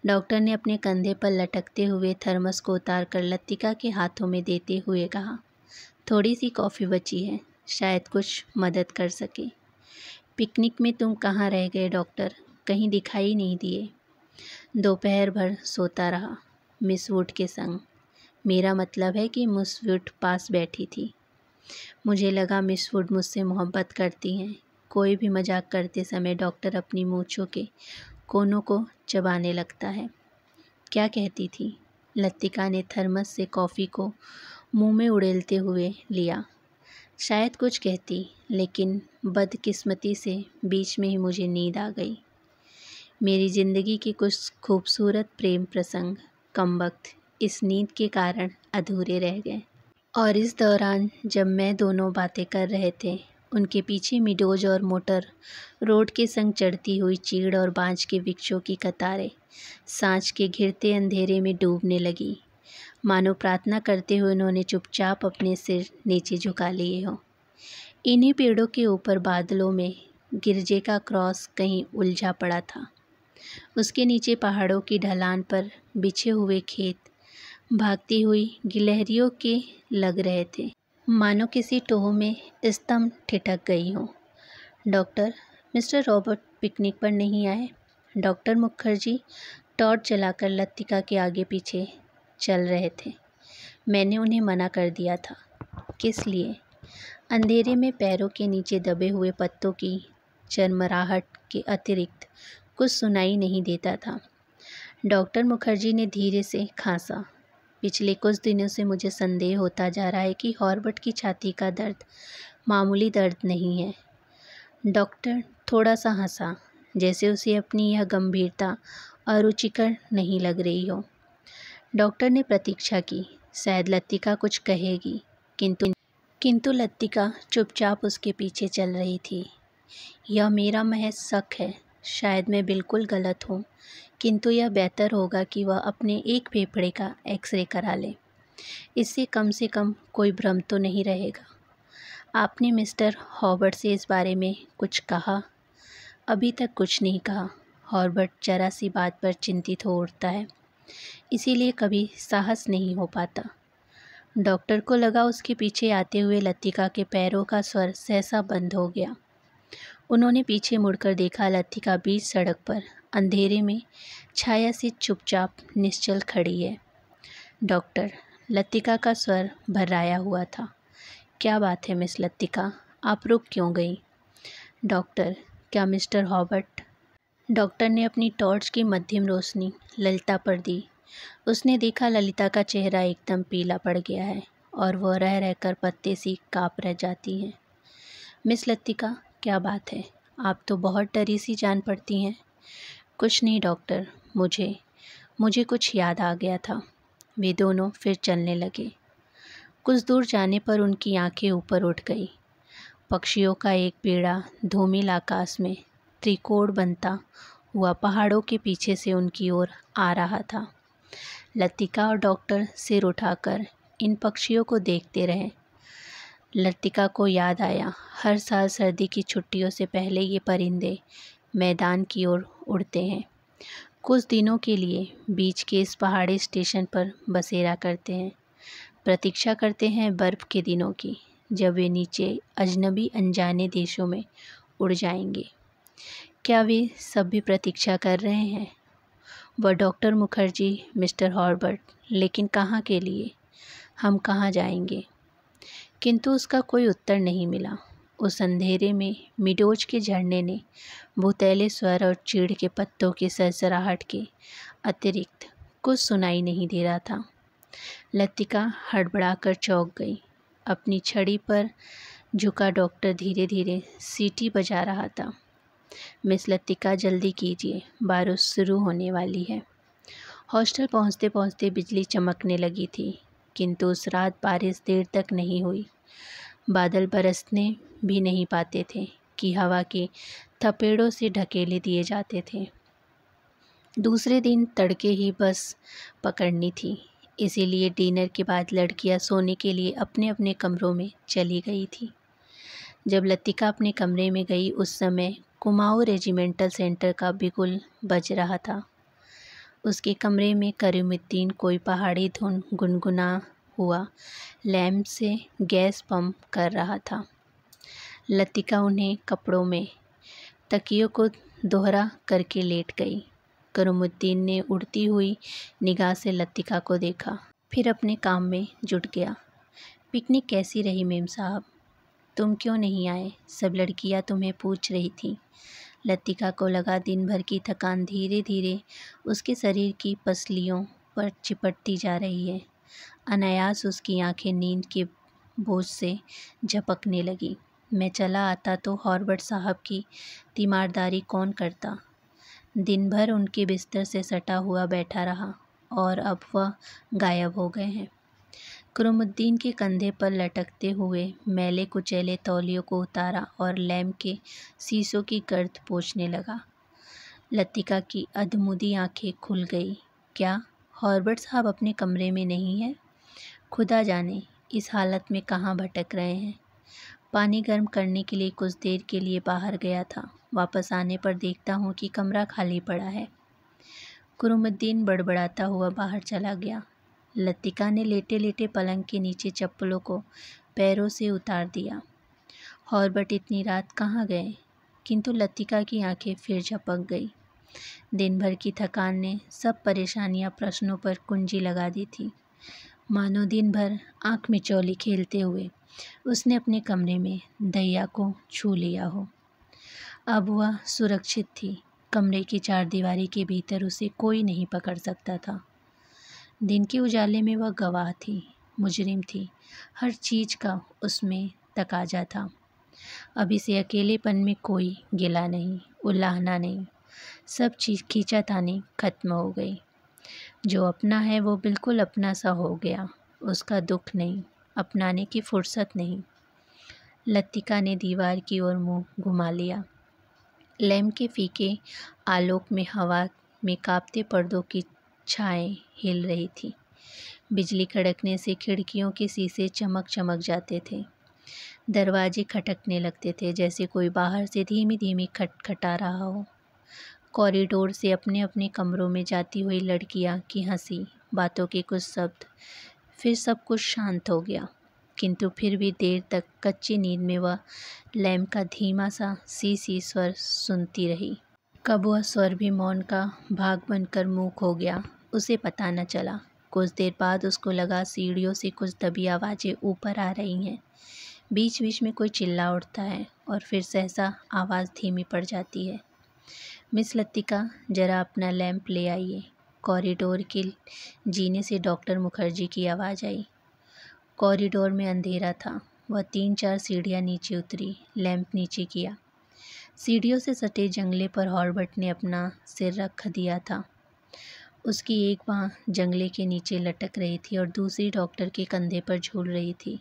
डॉक्टर ने अपने कंधे पर लटकते हुए थर्मस को उतारकर लतिका के हाथों में देते हुए कहा, थोड़ी सी कॉफ़ी बची है, शायद कुछ मदद कर सके। पिकनिक में तुम कहाँ रह गए डॉक्टर? कहीं दिखाई नहीं दिए। दोपहर भर सोता रहा मिस वुड के संग। मेरा मतलब है कि मिस वुड पास बैठी थी। मुझे लगा मिस वुड मुझसे मोहब्बत करती हैं। कोई भी मजाक करते समय डॉक्टर अपनी मूंछों के कोनों को चबाने लगता है। क्या कहती थी? लतिका ने थर्मस से कॉफ़ी को मुंह में उड़ेलते हुए लिया। शायद कुछ कहती, लेकिन बदकिस्मती से बीच में ही मुझे नींद आ गई। मेरी ज़िंदगी के कुछ खूबसूरत प्रेम प्रसंग कमबख्त इस नींद के कारण अधूरे रह गए। और इस दौरान जब मैं दोनों बातें कर रहे थे, उनके पीछे मिडोज और मोटर रोड के संग चढ़ती हुई चीड़ और बांज के वृक्षों की कतारें सांझ के घिरते अंधेरे में डूबने लगी। मानो प्रार्थना करते हुए उन्होंने चुपचाप अपने सिर नीचे झुका लिए हों। इन्हीं पेड़ों के ऊपर बादलों में गिरजे का क्रॉस कहीं उलझा पड़ा था। उसके नीचे पहाड़ों की ढलान पर बिछे हुए खेत भागती हुई गिलहरियों के लग रहे थे, मानो किसी टोह में स्तंभ ठिठक गई हो। डॉक्टर, मिस्टर रॉबर्ट पिकनिक पर नहीं आए? डॉक्टर मुखर्जी टॉर्च जलाकर लतिका के आगे पीछे चल रहे थे। मैंने उन्हें मना कर दिया था। किस लिए? अंधेरे में पैरों के नीचे दबे हुए पत्तों की चरमराहट के अतिरिक्त कुछ सुनाई नहीं देता था। डॉक्टर मुखर्जी ने धीरे से खांसा। पिछले कुछ दिनों से मुझे संदेह होता जा रहा है कि हॉर्बर्ट की छाती का दर्द मामूली दर्द नहीं है। डॉक्टर थोड़ा सा हंसा, जैसे उसे अपनी यह गंभीरता अरुचिकर नहीं लग रही हो। डॉक्टर ने प्रतीक्षा की, शायद लतिका कुछ कहेगी, किंतु लतिका चुपचाप उसके पीछे चल रही थी। यह मेरा महज शक है, शायद मैं बिल्कुल गलत हूँ, किंतु यह बेहतर होगा कि वह अपने एक फेफड़े का एक्सरे करा ले। इससे कम से कम कोई भ्रम तो नहीं रहेगा। आपने मिस्टर हॉर्बर्ट से इस बारे में कुछ कहा? अभी तक कुछ नहीं कहा। हॉर्बर्ट जरा सी बात पर चिंतित हो उठता है, इसीलिए कभी साहस नहीं हो पाता। डॉक्टर को लगा उसके पीछे आते हुए लतिका के पैरों का स्वर सहसा बंद हो गया। उन्होंने पीछे मुड़कर देखा, लतिका बीच सड़क पर अंधेरे में छाया सी चुपचाप निश्चल खड़ी है। डॉक्टर, लतिका का स्वर भर्राया हुआ था। क्या बात है मिस लतिका, आप रुक क्यों गई? डॉक्टर, क्या मिस्टर हॉर्बर्ट? डॉक्टर ने अपनी टॉर्च की मध्यम रोशनी ललिता पर दी। उसने देखा ललिता का चेहरा एकदम पीला पड़ गया है और वह रह रहकर पत्ते सी काँप रह जाती हैं। मिस लतिका, क्या बात है? आप तो बहुत डरी सी जान पड़ती हैं। कुछ नहीं डॉक्टर, मुझे कुछ याद आ गया था। वे दोनों फिर चलने लगे। कुछ दूर जाने पर उनकी आंखें ऊपर उठ गई। पक्षियों का एक बेड़ा धूमिल आकाश में त्रिकोण बनता हुआ पहाड़ों के पीछे से उनकी ओर आ रहा था। लतिका और डॉक्टर सिर उठाकर इन पक्षियों को देखते रहे। लतिका को याद आया, हर साल सर्दी की छुट्टियों से पहले ये परिंदे मैदान की ओर उड़ते हैं। कुछ दिनों के लिए बीच के इस पहाड़ी स्टेशन पर बसेरा करते हैं। प्रतीक्षा करते हैं बर्फ़ के दिनों की, जब वे नीचे अजनबी अनजाने देशों में उड़ जाएंगे। क्या वे सब भी प्रतीक्षा कर रहे हैं? वह डॉक्टर मुखर्जी, मिस्टर हॉर्बर्ट, लेकिन कहाँ के लिए? हम कहाँ जाएंगे? किंतु उसका कोई उत्तर नहीं मिला। उस अंधेरे में मिडोज के झरने ने भूतैले स्वर और चीड़ के पत्तों की सरसराहट के अतिरिक्त कुछ सुनाई नहीं दे रहा था। लतिका हड़बड़ाकर चौंक गई। अपनी छड़ी पर झुका डॉक्टर धीरे धीरे सीटी बजा रहा था। मिस लतिका, जल्दी कीजिए, बारिश शुरू होने वाली है। हॉस्टल पहुंचते पहुंचते बिजली चमकने लगी थी, किंतु उस रात बारिश देर तक नहीं हुई। बादल बरसने भी नहीं पाते थे कि हवा के थपेड़ों से ढकेले दिए जाते थे। दूसरे दिन तड़के ही बस पकड़नी थी, इसीलिए डिनर के बाद लड़कियां सोने के लिए अपने अपने कमरों में चली गई थी। जब लतिका अपने कमरे में गई, उस समय कुमाऊं रेजिमेंटल सेंटर का बिगुल बज रहा था। उसके कमरे में करीमुद्दीन कोई पहाड़ी धुन गुनगुना हुआ लैंप से गैस पंप कर रहा था। लतिका उन्हें कपड़ों में तकियों को दोहरा करके लेट गई। करीमुद्दीन ने उड़ती हुई निगाह से लतिका को देखा, फिर अपने काम में जुट गया। पिकनिक कैसी रही मेम साहब? तुम क्यों नहीं आए? सब लड़कियां तुम्हें पूछ रही थीं। लतिका को लगा दिन भर की थकान धीरे धीरे उसके शरीर की पसलियों पर चिपटती जा रही है। अनायास उसकी आंखें नींद के बोझ से झपकने लगी। मैं चला आता तो हॉर्बर्ट साहब की तीमारदारी कौन करता? दिन भर उनके बिस्तर से सटा हुआ बैठा रहा और अब वह गायब हो गए हैं। करीमुद्दीन के कंधे पर लटकते हुए मैले कुचैले तौलियों को उतारा और लैंप के शीशों की गर्द पोंछने लगा। लतिका की अधमुदी आंखें खुल गई। क्या हॉर्बर्ट साहब अपने कमरे में नहीं है? खुदा जाने इस हालत में कहाँ भटक रहे हैं। पानी गर्म करने के लिए कुछ देर के लिए बाहर गया था। वापस आने पर देखता हूँ कि कमरा खाली पड़ा है। करीमुद्दीन बड़बड़ाता हुआ बाहर चला गया। लतिका ने लेटे लेटे पलंग के नीचे चप्पलों को पैरों से उतार दिया। हॉर्बर्ट इतनी रात कहाँ गए? किंतु लतिका की आंखें फिर झपक गई। दिन भर की थकान ने सब परेशानियां प्रश्नों पर कुंजी लगा दी थी। मानो दिन भर आँख मिचौली खेलते हुए उसने अपने कमरे में दैया को छू लिया हो। अब वह सुरक्षित थी। कमरे की चारदीवारी के भीतर उसे कोई नहीं पकड़ सकता था। दिन के उजाले में वह गवाह थी, मुजरिम थी। हर चीज़ का उसमें तकाजा था। अब इसे अकेलेपन में कोई गिला नहीं, उलाहना नहीं। सब चीज़ खींचातानी खत्म हो गई। जो अपना है वो बिल्कुल अपना सा हो गया। उसका दुख नहीं, अपनाने की फुर्सत नहीं। लतिका ने दीवार की ओर मुंह घुमा लिया। लैम्प के फीके आलोक में हवा में कांपते पर्दों की छाएं हिल रही थी। बिजली कड़कने से खिड़कियों के शीशे चमक चमक जाते थे। दरवाजे खटकने लगते थे जैसे कोई बाहर से धीमी धीमी खटखटा रहा हो। कॉरिडोर से अपने अपने कमरों में जाती हुई लड़कियां की हंसी, बातों के कुछ शब्द। फिर सब कुछ शांत हो गया। किंतु फिर भी देर तक कच्ची नींद में वह लैम्प का धीमा सा सी स्वर सुनती रही। कब वह स्वर भी मौन का भाग बनकर मूक हो गया, उसे पता न चला। कुछ देर बाद उसको लगा सीढ़ियों से कुछ दबी आवाज़ें ऊपर आ रही हैं। बीच बीच में कोई चिल्ला उठता है और फिर सहसा आवाज़ धीमी पड़ जाती है। मिस लतिका, जरा अपना लैंप ले आइए। कॉरिडोर के जीने से डॉक्टर मुखर्जी की आवाज़ आई। कॉरिडोर में अंधेरा था। वह 3-4 सीढ़ियाँ नीचे उतरी, लैंप नीचे किया। सीढ़ियों से सटे जंगले पर हॉर्बर्ट ने अपना सिर रख दिया था। उसकी एक बाँह जंगले के नीचे लटक रही थी और दूसरी डॉक्टर के कंधे पर झूल रही थी,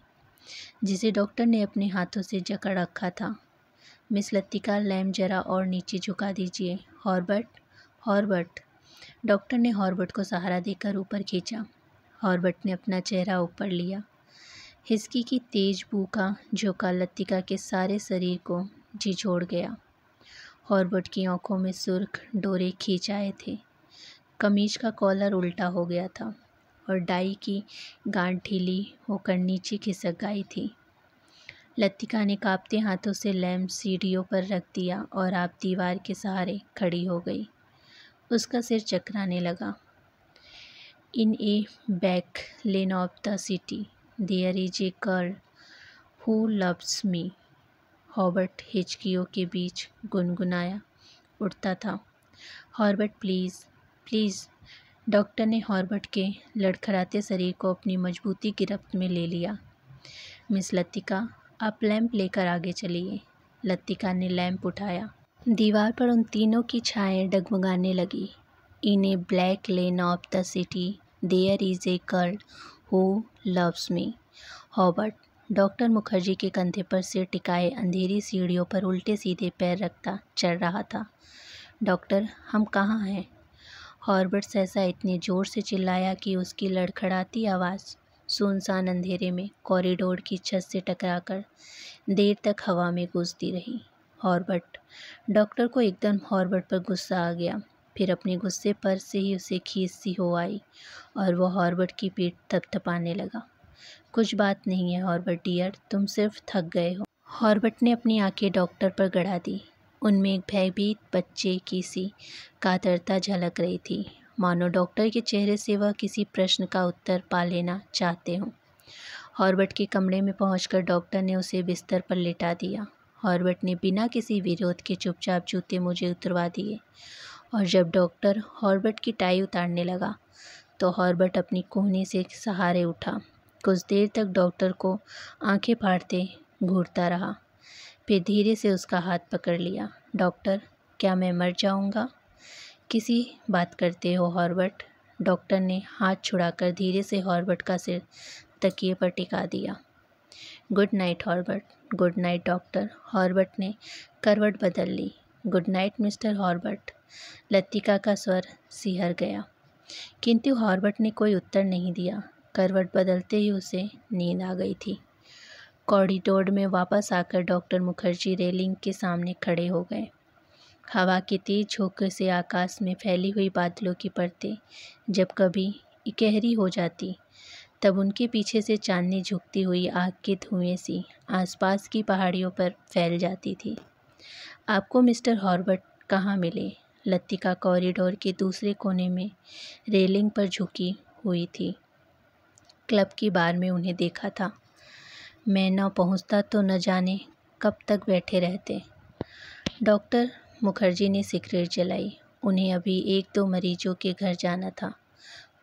जिसे डॉक्टर ने अपने हाथों से जकड़ रखा था। मिस लतिका, लैम्प जरा और नीचे झुका दीजिए। हॉर्बर्ट, हॉर्बर्ट। डॉक्टर ने हॉर्बर्ट को सहारा देकर ऊपर खींचा। हॉर्बर्ट ने अपना चेहरा ऊपर लिया। हिसकी की तेज बू का झोंका लतिका के सारे शरीर को झिझोड़ गया। हॉर्बर्ट की आंखों में सुर्ख डोरे खींच आए थे। कमीज का कॉलर उल्टा हो गया था और डाई की गांठ ढीली होकर नीचे खिसक गई थी। लतिका ने कांपते हाथों से लैम्प सीढ़ियों पर रख दिया और आप दीवार के सहारे खड़ी हो गई। उसका सिर चकराने लगा। In a back lane of the city there is a girl who loves me. Herbert हिचकियों के बीच गुनगुनाया उठता था। हॉर्बर्ट, प्लीज़ प्लीज़। डॉक्टर ने हॉर्बर्ट के लड़खड़ाते शरीर को अपनी मजबूती गिरफ्त में ले लिया। मिस लतिका, आप लैंप लेकर आगे चलिए। लतिका ने लैंप उठाया। दीवार पर उन तीनों की छाएं डगमगाने लगी। In a black lane of the city there is a girl who loves me. Herbert doctor Mukherjee के कंधे पर सिर टिकाए अंधेरी सीढ़ियों पर उल्टे सीधे पैर रखता चढ़ रहा था। डॉक्टर, हम कहाँ हैं? हॉर्बर्ट सहसा इतने ज़ोर से चिल्लाया कि उसकी लड़खड़ाती आवाज़ सुनसान अंधेरे में कॉरिडोर की छत से टकराकर देर तक हवा में गूंजती रही। हॉर्बर्ट। डॉक्टर को एकदम हॉर्बर्ट पर गुस्सा आ गया। फिर अपने गुस्से पर से ही उसे खींच सी हो आई और वह हॉर्बर्ट की पीठ थपथपाने लगा। कुछ बात नहीं है हॉर्बर्ट डियर, तुम सिर्फ थक गए हो। हॉर्बर्ट ने अपनी आंखें डॉक्टर पर गड़ा दी। उनमें एक भयभीत बच्चे की सी कातरता झलक रही थी, मानो डॉक्टर के चेहरे से वह किसी प्रश्न का उत्तर पा लेना चाहते हों। हॉर्बर्ट के कमरे में पहुंचकर डॉक्टर ने उसे बिस्तर पर लेटा दिया। हॉर्बर्ट ने बिना किसी विरोध के चुपचाप जूते मोजे उतरवा दिए और जब डॉक्टर हॉर्बर्ट की टाई उतारने लगा तो हॉर्बर्ट अपनी कोहनी से सहारे उठा। कुछ देर तक डॉक्टर को आंखें फाड़ते घूरता रहा, फिर धीरे से उसका हाथ पकड़ लिया। डॉक्टर, क्या मैं मर जाऊंगा? किसी बात करते हो हॉर्बर्ट? डॉक्टर ने हाथ छुड़ाकर धीरे से हॉर्बर्ट का सिर तकिए पर टिका दिया। Good night Herbert. Good night doctor. Herbert ने करवट बदल ली। Good night mister Herbert. Latika का स्वर सिहर गया, किंतु हॉर्बर्ट ने कोई उत्तर नहीं दिया। करवट बदलते ही उसे नींद आ गई थी। कॉरिडोर में वापस आकर डॉक्टर मुखर्जी रेलिंग के सामने खड़े हो गए। हवा के तेज झोंके से आकाश में फैली हुई बादलों की परतें जब कभी इकहरी हो जाती तब उनके पीछे से चांदनी झुकती हुई आग के धुएं सी आसपास की पहाड़ियों पर फैल जाती थी। आपको मिस्टर हॉर्बट कहाँ मिले? लतिका कॉरिडोर के दूसरे कोने में रेलिंग पर झुकी हुई थी। क्लब की बार में उन्हें देखा था। मैं न पहुंचता तो न जाने कब तक बैठे रहते। डॉक्टर मुखर्जी ने सिगरेट जलाई। उन्हें अभी 1-2 मरीजों के घर जाना था।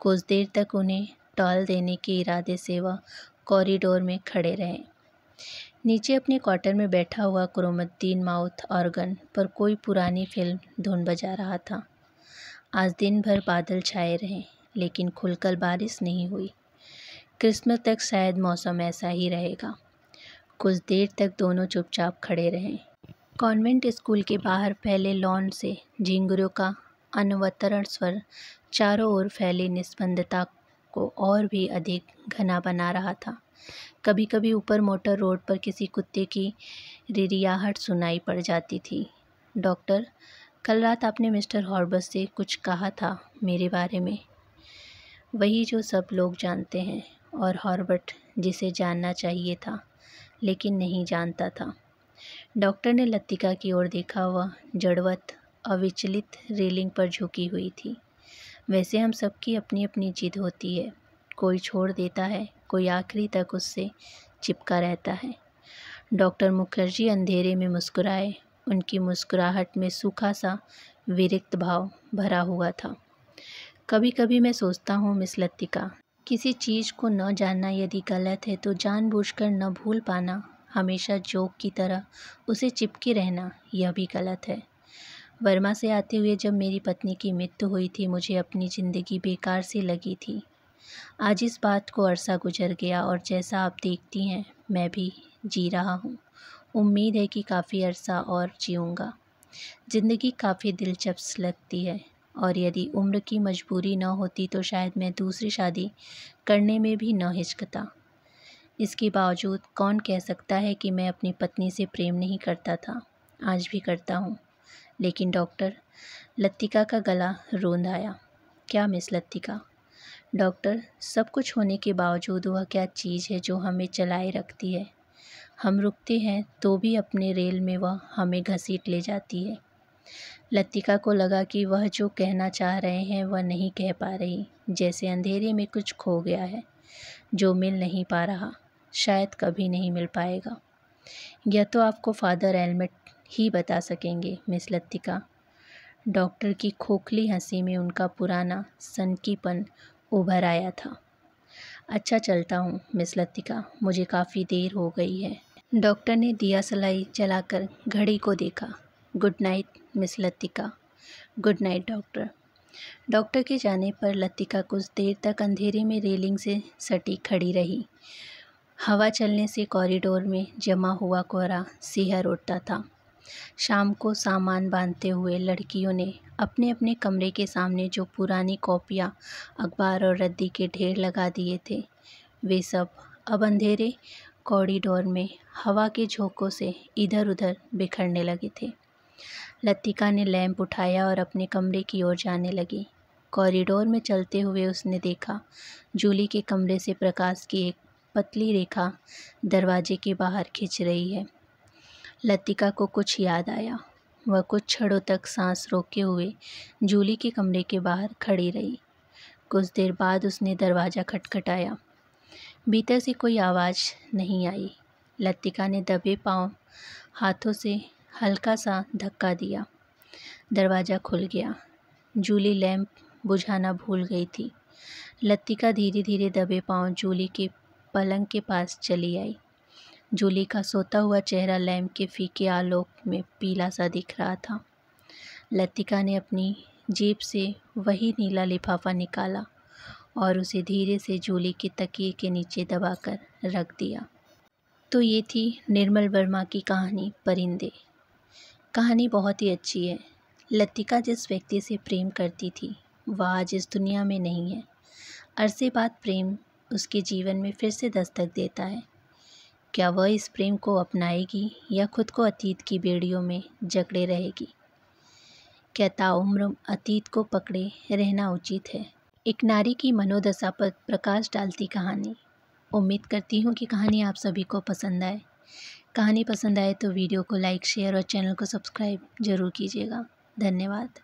कुछ देर तक उन्हें टाल देने के इरादे से वह कॉरिडोर में खड़े रहे। नीचे अपने क्वार्टर में बैठा हुआ कुरुमुद्दीन माउथ ऑर्गन पर कोई पुरानी फिल्म धुन बजा रहा था। आज दिन भर बादल छाए रहे, लेकिन खुलकर बारिश नहीं हुई। क्रिसमस तक शायद मौसम ऐसा ही रहेगा। कुछ देर तक दोनों चुपचाप खड़े रहे। कॉन्वेंट स्कूल के बाहर फैले लॉन से झिंगुरों का अनवरत स्वर चारों ओर फैली निस्पंदता को और भी अधिक घना बना रहा था। कभी कभी ऊपर मोटर रोड पर किसी कुत्ते की रिरियाहट सुनाई पड़ जाती थी। डॉक्टर, कल रात आपने मिस्टर हॉर्बट से कुछ कहा था मेरे बारे में। वही जो सब लोग जानते हैं, और हॉर्बट जिसे जानना चाहिए था लेकिन नहीं जानता था। डॉक्टर ने लतिका की ओर देखा। वह जड़वत अविचलित रेलिंग पर झुकी हुई थी। वैसे हम सबकी अपनी अपनी जिद होती है। कोई छोड़ देता है, कोई आखिरी तक उससे चिपका रहता है। डॉक्टर मुखर्जी अंधेरे में मुस्कुराए। उनकी मुस्कुराहट में सूखा सा विरक्त भाव भरा हुआ था। कभी कभी मैं सोचता हूँ मिस लतिका, किसी चीज़ को न जानना यदि गलत है तो जानबूझकर न भूल पाना, हमेशा जोक की तरह उसे चिपके रहना, यह भी गलत है। वर्मा से आते हुए जब मेरी पत्नी की मृत्यु हुई थी, मुझे अपनी ज़िंदगी बेकार सी लगी थी। आज इस बात को अरसा गुजर गया और जैसा आप देखती हैं मैं भी जी रहा हूँ। उम्मीद है कि काफ़ी अरसा और जीऊँगा। ज़िंदगी काफ़ी दिलचस्प लगती है, और यदि उम्र की मजबूरी न होती तो शायद मैं दूसरी शादी करने में भी न हिचकता। इसके बावजूद कौन कह सकता है कि मैं अपनी पत्नी से प्रेम नहीं करता था? आज भी करता हूँ। लेकिन डॉक्टर, लतिका का गला रूंध आया। क्या मिस लतिका? डॉक्टर, सब कुछ होने के बावजूद वह क्या चीज़ है जो हमें चलाए रखती है? हम रुकते हैं तो भी अपने रेल में वह हमें घसीट ले जाती है। लतिका को लगा कि वह जो कहना चाह रहे हैं वह नहीं कह पा रही, जैसे अंधेरे में कुछ खो गया है जो मिल नहीं पा रहा, शायद कभी नहीं मिल पाएगा। यह तो आपको फादर एल्मेट ही बता सकेंगे मिस लतिका। डॉक्टर की खोखली हंसी में उनका पुराना सनकीपन उभर आया था। अच्छा, चलता हूँ मिस लतिका, मुझे काफ़ी देर हो गई है। डॉक्टर ने दिया सलाई जलाकर घड़ी को देखा। Good night miss Latika. Good night doctor. Doctor के जाने पर लतिका कुछ देर तक अंधेरे में रेलिंग से सटी खड़ी रही। हवा चलने से कॉरिडोर में जमा हुआ कोहरा सिहर उठता था। शाम को सामान बांधते हुए लड़कियों ने अपने अपने कमरे के सामने जो पुरानी कॉपियाँ, अखबार और रद्दी के ढेर लगा दिए थे, वे सब अब अंधेरे कॉरिडोर में हवा के झोंकों से इधर उधर बिखरने लगे थे। लतिका ने लैंप उठाया और अपने कमरे की ओर जाने लगी। कॉरिडोर में चलते हुए उसने देखा जूली के कमरे से प्रकाश की एक पतली रेखा दरवाजे के बाहर खिंच रही है। लतिका को कुछ याद आया। वह कुछ क्षणों तक सांस रोके हुए जूली के कमरे के बाहर खड़ी रही। कुछ देर बाद उसने दरवाज़ा खटखटाया। भीतर से कोई आवाज़ नहीं आई। लतिका ने दबे पांव हाथों से हल्का सा धक्का दिया। दरवाज़ा खुल गया। जूली लैंप बुझाना भूल गई थी। लतिका धीरे धीरे दबे पांव जूली के पलंग के पास चली आई। जूली का सोता हुआ चेहरा लैंप के फीके आलोक में पीला सा दिख रहा था। लतिका ने अपनी जेब से वही नीला लिफाफा निकाला और उसे धीरे से जूली के तकिए के नीचे दबाकर रख दिया। तो ये थी निर्मल वर्मा की कहानी परिंदे। कहानी बहुत ही अच्छी है। लतिका जिस व्यक्ति से प्रेम करती थी वह आज इस दुनिया में नहीं है। अरसे बाद प्रेम उसके जीवन में फिर से दस्तक देता है। क्या वह इस प्रेम को अपनाएगी या खुद को अतीत की बेड़ियों में जकड़े रहेगी? क्या ताउम्र अतीत को पकड़े रहना उचित है? एक नारी की मनोदशा पर प्रकाश डालती कहानी। उम्मीद करती हूँ कि कहानी आप सभी को पसंद आए। कहानी पसंद आए तो वीडियो को लाइक, शेयर और चैनल को सब्सक्राइब ज़रूर कीजिएगा। धन्यवाद।